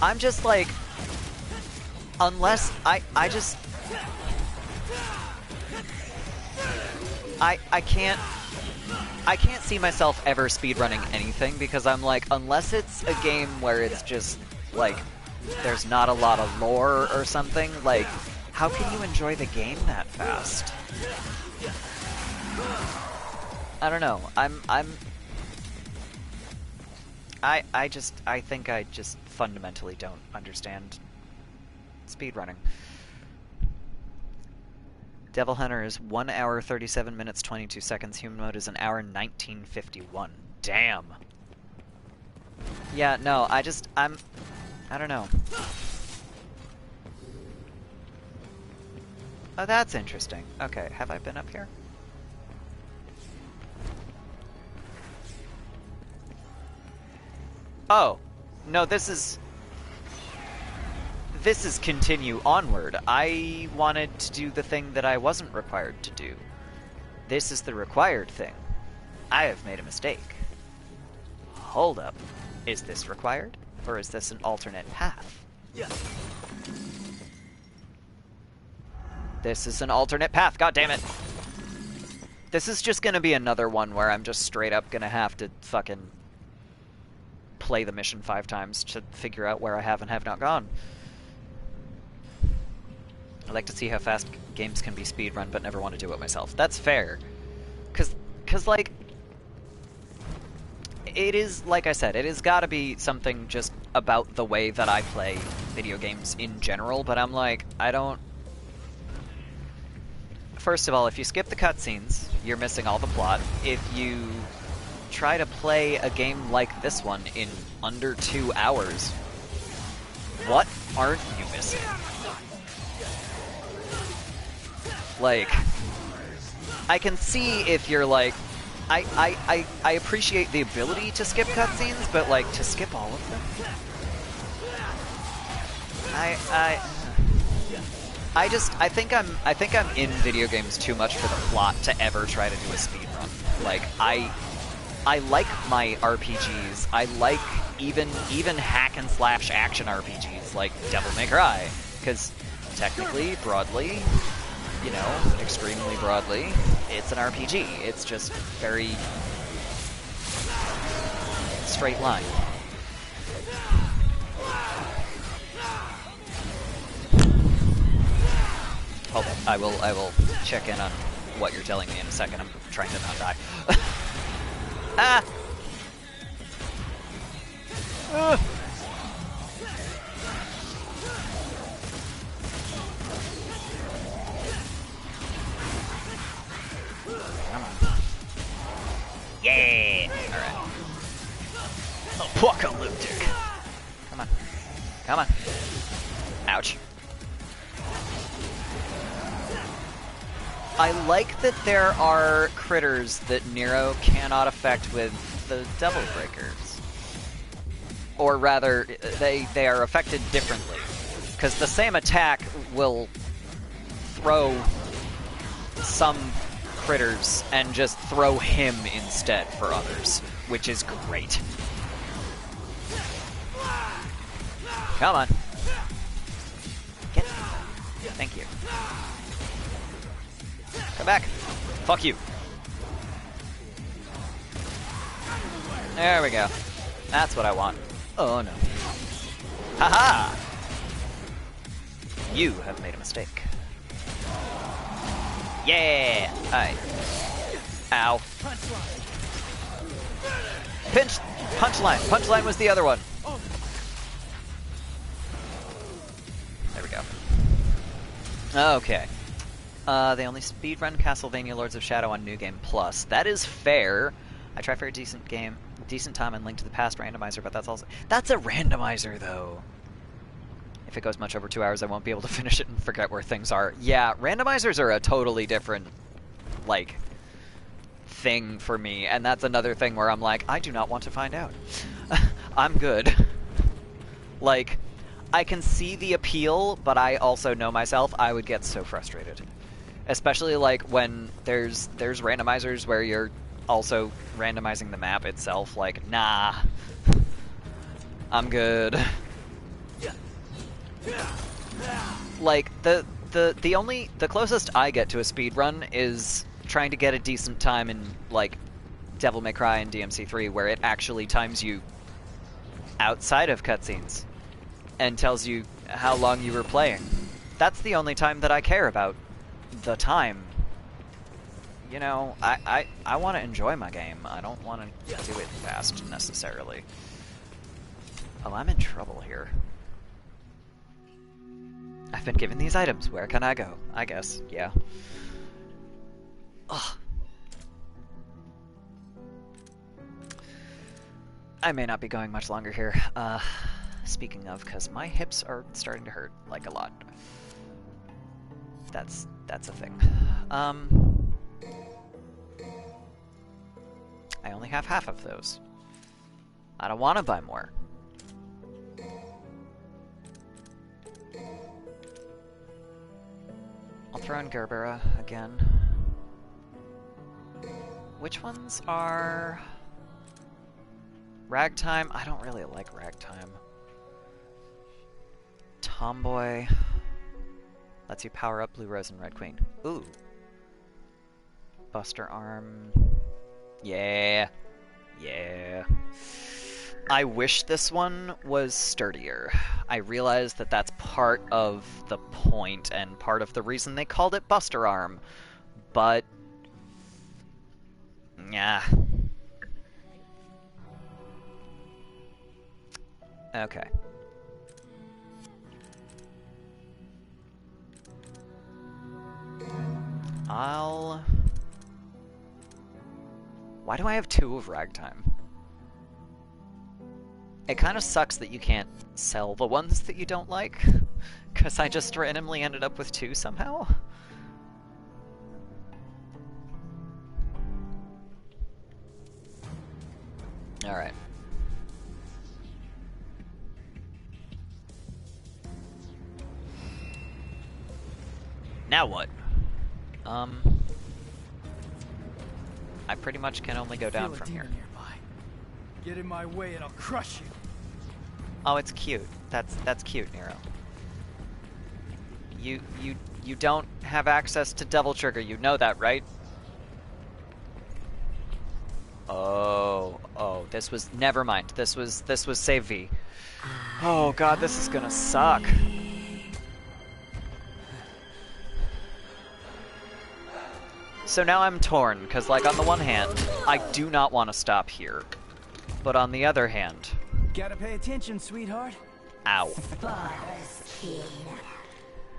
I'm just like... Unless... I can't see myself ever speedrunning anything, because I'm like, unless it's a game where it's just, like, there's not a lot of lore or something, like, how can you enjoy the game that fast? I don't know. I think I just fundamentally don't understand speedrunning. Devil Hunter is 1 hour 37 minutes 22 seconds. Human mode is 1 hour 19:51. Damn. Yeah, no, I don't know. Oh, that's interesting. Okay, have I been up here? Oh, no, this is continue onward. I wanted to do the thing that I wasn't required to do. This is the required thing. I have made a mistake. Hold up. Is this required? Or is this an alternate path? Yeah. This is an alternate path, god damn it! This is just gonna be another one where I'm just straight up gonna have to fucking play the mission 5 times to figure out where I have and have not gone. I like to see how fast games can be speedrun, but never want to do it myself. That's fair. Cause like, it is, like I said, it has gotta be something just about the way that I play video games in general, but I'm like, I don't... First of all, if you skip the cutscenes, you're missing all the plot. If you try to play a game like this one in under 2 hours, what aren't you missing? Like, I can see if you're like, I appreciate the ability to skip cutscenes, but like, to skip all of them? I think I'm in video games too much for the plot to ever try to do a speedrun. Like, I like my RPGs. I like even hack and slash action RPGs like Devil May Cry, because technically, broadly, you know, extremely broadly, it's an RPG. It's just very straight line. Hold up, I will check in on what you're telling me in a second. I'm trying to not die. Ah! Come on. Yeah! Alright. Apocalyptic. Come on. Come on. Ouch. I like that there are critters that Nero cannot affect with the Devil Breakers. Or rather, they are affected differently. Because the same attack will throw some critters and just throw him instead for others, which is great. Come on. Thank you. Come back. Fuck you. There we go. That's what I want. Oh no. Haha! You have made a mistake. Yeah! Aye. Ow. Punchline! Punchline was the other one. There we go. Okay. They only speedrun Castlevania Lords of Shadow on New Game Plus. That is fair. I try for a decent time and Link to the Past randomizer, but that's a randomizer though. If it goes much over 2 hours, I won't be able to finish it and forget where things are. Yeah, randomizers are a totally different, like, thing for me, and that's another thing where I'm like, I do not want to find out. I'm good. Like, I can see the appeal, but I also know myself, I would get so frustrated. Especially, like, when there's randomizers where you're also randomizing the map itself, like, nah. I'm good. Like, the closest I get to a speedrun is trying to get a decent time in, like, Devil May Cry and DMC3, where it actually times you outside of cutscenes and tells you how long you were playing. That's the only time that I care about. The time. You know, I want to enjoy my game. I don't want to do it fast, necessarily. Oh, I'm in trouble here. I've been given these items. Where can I go? I guess, yeah. Ugh. I may not be going much longer here. Speaking of, because my hips are starting to hurt, like, a lot. That's a thing. I only have half of those. I don't want to buy more. I'll throw in Gerbera again. Which ones are... Ragtime? I don't really like Ragtime. Tomboy. Lets you power up Blue Rose and Red Queen. Ooh. Buster Arm. Yeah. Yeah. I wish this one was sturdier. I realize that that's part of the point and part of the reason they called it Buster Arm. But... yeah. Okay. Why do I have 2 of Ragtime? It kind of sucks that you can't sell the ones that you don't like, because I just randomly ended up with 2 somehow. Alright. Now what? I pretty much can only go down from here. Nearby. Get in my way and I'll crush you. Oh, it's cute. That's cute, Nero. You don't have access to Devil Trigger. You know that, right? Oh, this was... never mind. This was save V. Oh god, this is gonna suck. So now I'm torn, because, like, on the one hand, I do not want to stop here. But on the other hand... Gotta pay attention, sweetheart. Ow. Father's kin.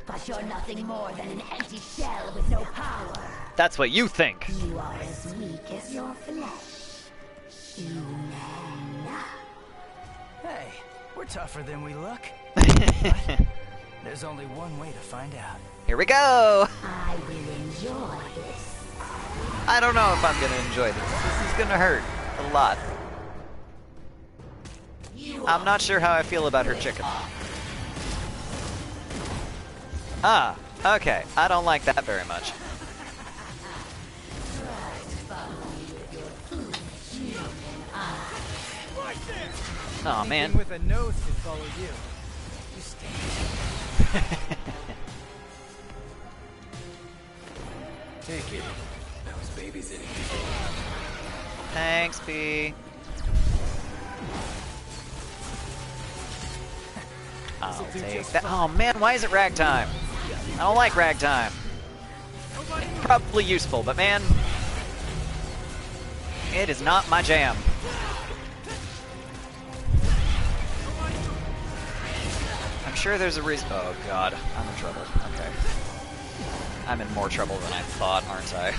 But you're nothing more than an empty shell with no power. That's what you think. You are as weak as your flesh. Human. Hey, we're tougher than we look. There's only one way to find out. Here we go! I will enjoy this. I don't know if I'm gonna enjoy this. This is gonna hurt a lot. I'm not sure how I feel about her chicken. Ah, okay. I don't like that very much. Oh man. With a nose could follow you. You stay. Take it. I was babysitting. Thanks, B. I'll take that. Oh man, why is it ragtime? I don't like ragtime. Probably useful, but man, it is not my jam. I'm sure there's a reason. Oh god, I'm in trouble. Okay. I'm in more trouble than I thought, aren't I?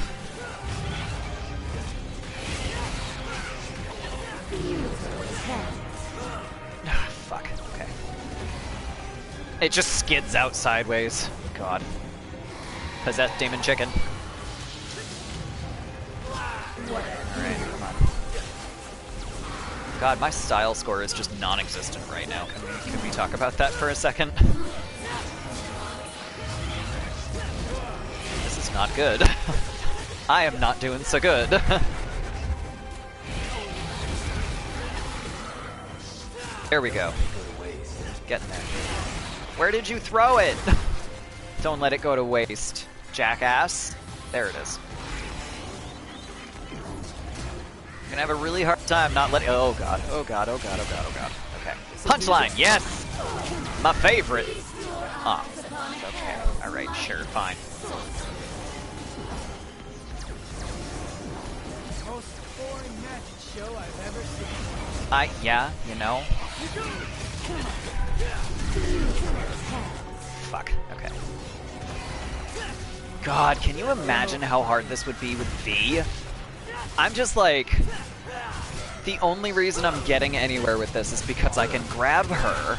Fuck, okay. It just skids out sideways. God. Possessed demon chicken. Alright, come on. God, my style score is just non-existent right now. Can we talk about that for a second? This is not good. I am not doing so good. There we go. Getting there. Where did you throw it? Don't let it go to waste, jackass. There it is. You're gonna have a really hard time not letting. Oh god. Oh god. Oh god. Oh god. Oh god. Okay. Punchline. Yes. My favorite. Oh. Okay. All right. Sure. Fine. Most boring magic show I've ever seen. Yeah. You know. Fuck. Okay. God, can you imagine how hard this would be with V? I'm just like... The only reason I'm getting anywhere with this is because I can grab her.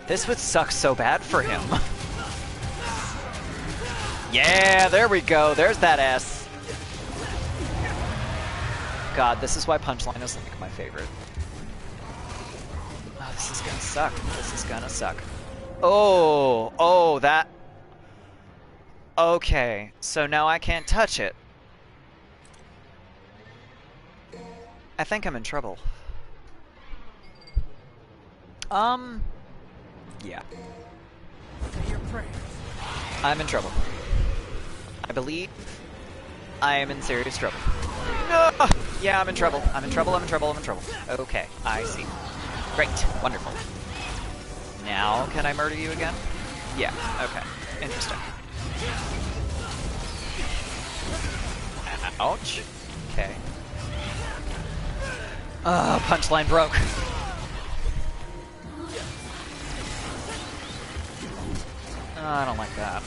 This would suck so bad for him. Yeah, there we go. There's that S. God, this is why Punchline is like my favorite. Oh, this is gonna suck. This is gonna suck. Oh, that... Okay, so now I can't touch it. I think I'm in trouble. Yeah. Say your prayers. I'm in trouble. I believe I am in serious trouble. No! Yeah, I'm in trouble. I'm in trouble, I'm in trouble, I'm in trouble. Okay, I see. Great. Wonderful. Now, can I murder you again? Yeah, okay. Interesting. Ouch. Okay. Punchline broke. I don't like that.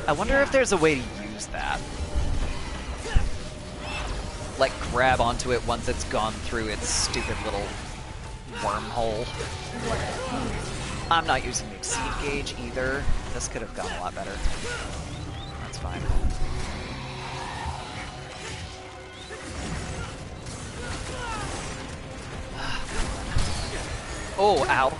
I wonder if there's a way to use that. Like, grab onto it once it's gone through its stupid little wormhole. I'm not using the exceed gauge either. This could have gone a lot better. That's fine. Oh, ow.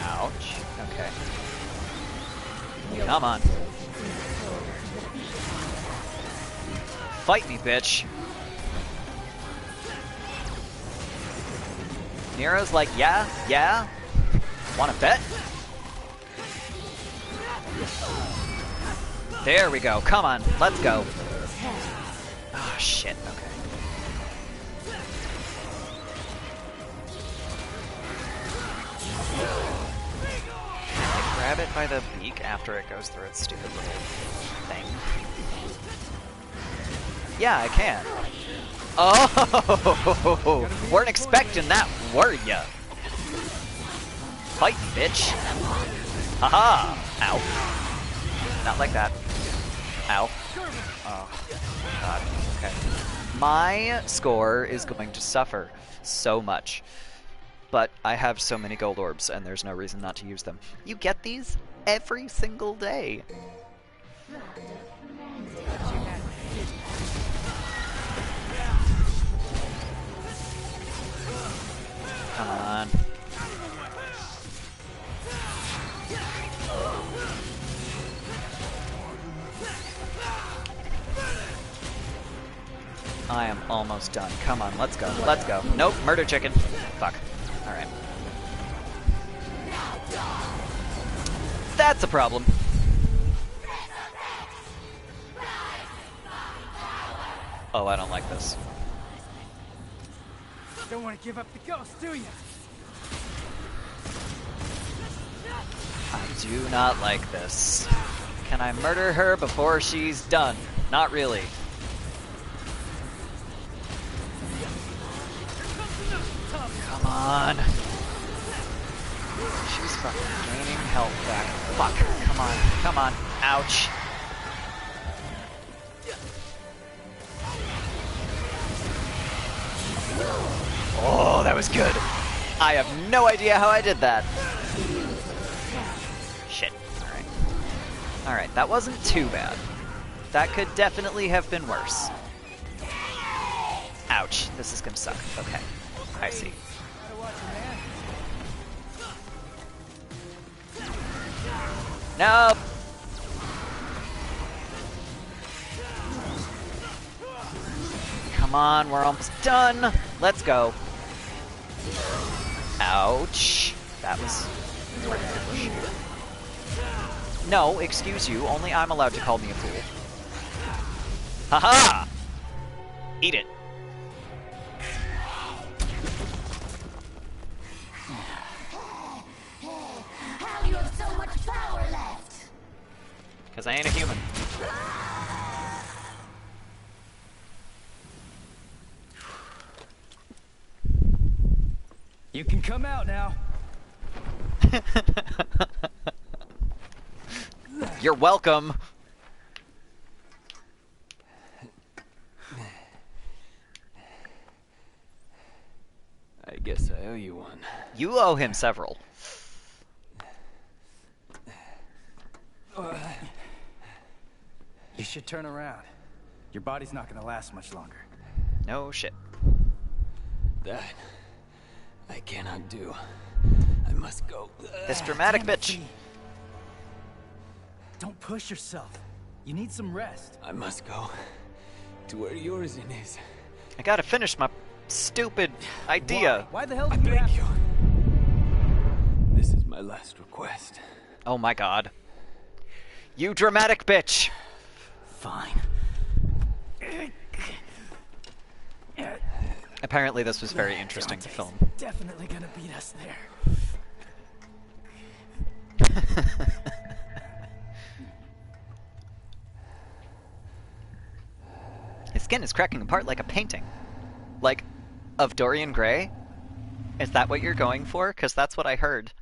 Ouch. Okay. Come on. Fight me, bitch. Nero's like, yeah? Wanna bet? There we go. Come on, let's go. Oh, shit. Okay. Grab it by the beak after it goes through its stupid little thing. Yeah, I can. Oh, weren't expecting that, were ya? Fight, bitch. Haha. Ow. Not like that. Ow. Oh, God. Okay. My score is going to suffer so much. But I have so many gold orbs, and there's no reason not to use them. You get these every single day. Come on. I am almost done. Come on, let's go. Let's go. Nope, murder chicken. Fuck. Alright. That's a problem. Oh, I don't like this. Don't want to give up the ghost, do you? I do not like this. Can I murder her before she's done? Not really. Come on. She's fucking gaining health back. Fuck. Come on. Come on. Ouch. Oh, that was good. I have no idea how I did that. Shit. Alright. Alright, that wasn't too bad. That could definitely have been worse. Ouch. This is gonna suck. Okay. I see. No! Come on, we're almost done. Let's go. Ouch. That was... No, excuse you. Only I'm allowed to call me a fool. Haha! Eat it. How do you have so much power left? Because I ain't a human. You can come out now. You're welcome. I guess I owe you one. You owe him several. You should turn around. Your body's not gonna last much longer. No shit. That I cannot do. I must go. This dramatic Damn it, bitch. V. Don't push yourself. You need some rest. I must go to where Yorzin is. I gotta finish my stupid idea. Why the hell I do you beg have you. This is my last request. Oh my god. You dramatic bitch. Fine. Apparently this was very interesting to Dante's film. definitely gonna beat us there. His skin is cracking apart like a painting. Like, of Dorian Gray? Is that what you're going for? Because that's what I heard.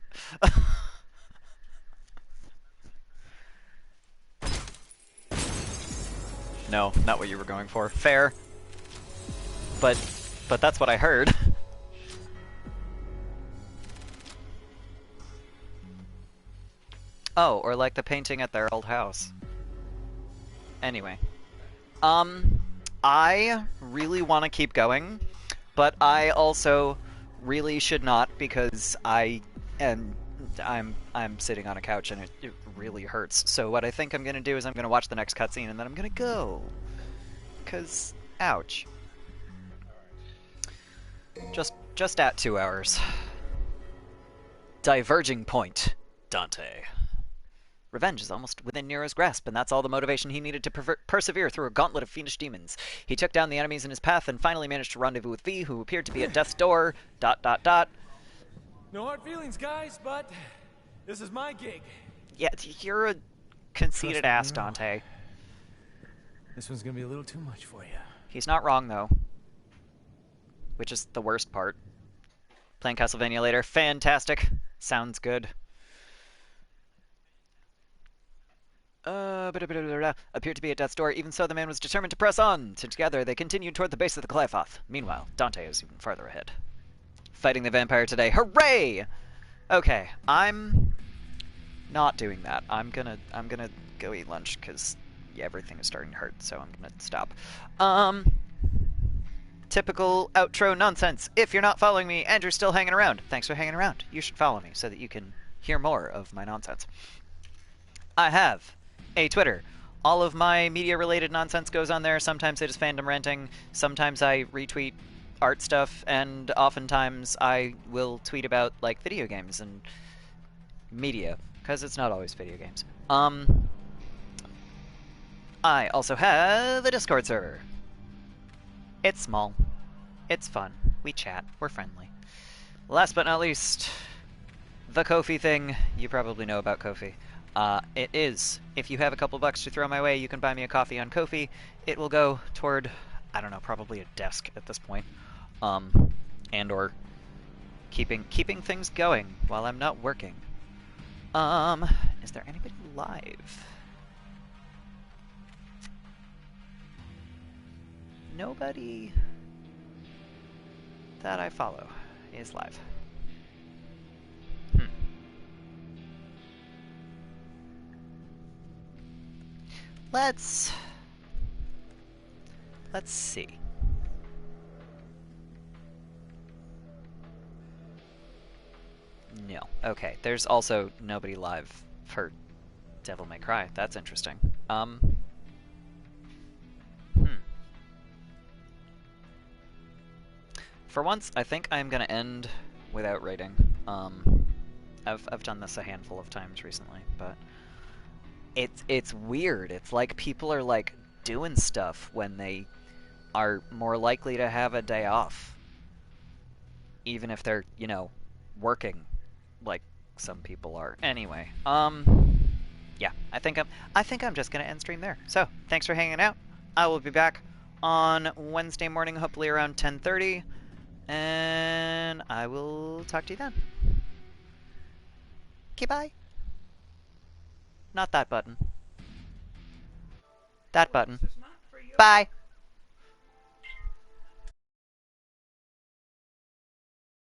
No, not what you were going for. Fair. But that's what I heard. Oh, or like the painting at their old house. Anyway. I really want to keep going, but I also really should not because I'm sitting on a couch and it really hurts. So what I think I'm gonna do is I'm gonna watch the next cutscene and then I'm gonna go. 'Cause ouch. Just at 2 hours. Diverging point, Dante. Revenge is almost within Nero's grasp, and that's all the motivation he needed to persevere through a gauntlet of fiendish demons. He took down the enemies in his path and finally managed to rendezvous with V, who appeared to be at death's door. ... No hard feelings, guys, but this is my gig. Yeah, you're a conceited Trust me, ass, I know. Dante. This one's gonna be a little too much for you. He's not wrong, though. Which is the worst part. Playing Castlevania later. Fantastic. Sounds good. Appeared to be at death's door. Even so, the man was determined to press on. Together, they continued toward the base of the Glyphoth. Meanwhile, Dante is even farther ahead. Fighting the vampire today. Hooray! Okay, I'm not doing that. I'm gonna go eat lunch because yeah, everything is starting to hurt. So I'm gonna stop. Typical outro nonsense. If you're not following me and you're still hanging around, thanks for hanging around. You should follow me so that you can hear more of my nonsense. I have a Twitter, all of my media-related nonsense goes on there. Sometimes it is fandom ranting, sometimes I retweet art stuff, and oftentimes I will tweet about, like, video games and media, because it's not always video games. I also have a Discord server. It's small. It's fun. We chat. We're friendly. Last but not least, the Ko-fi thing. You probably know about Ko-fi. It is, if you have a couple bucks to throw my way, you can buy me a coffee on Ko-fi. It will go toward, I don't know, probably a desk at this point. And or keeping things going while I'm not working. Is there anybody live? Nobody that I follow is live. Let's see. No. Okay, there's also nobody live for Devil May Cry. That's interesting. For once, I think I'm gonna end without rating. I've done this a handful of times recently, but it's weird. It's like people are like doing stuff when they are more likely to have a day off, even if they're, you know, working like some people are. Anyway, yeah, I think I'm just gonna end stream there. So thanks for hanging out. I will be back on Wednesday morning, hopefully around 10:30, and I will talk to you then. Okay, bye. Not that button. That button. Bye.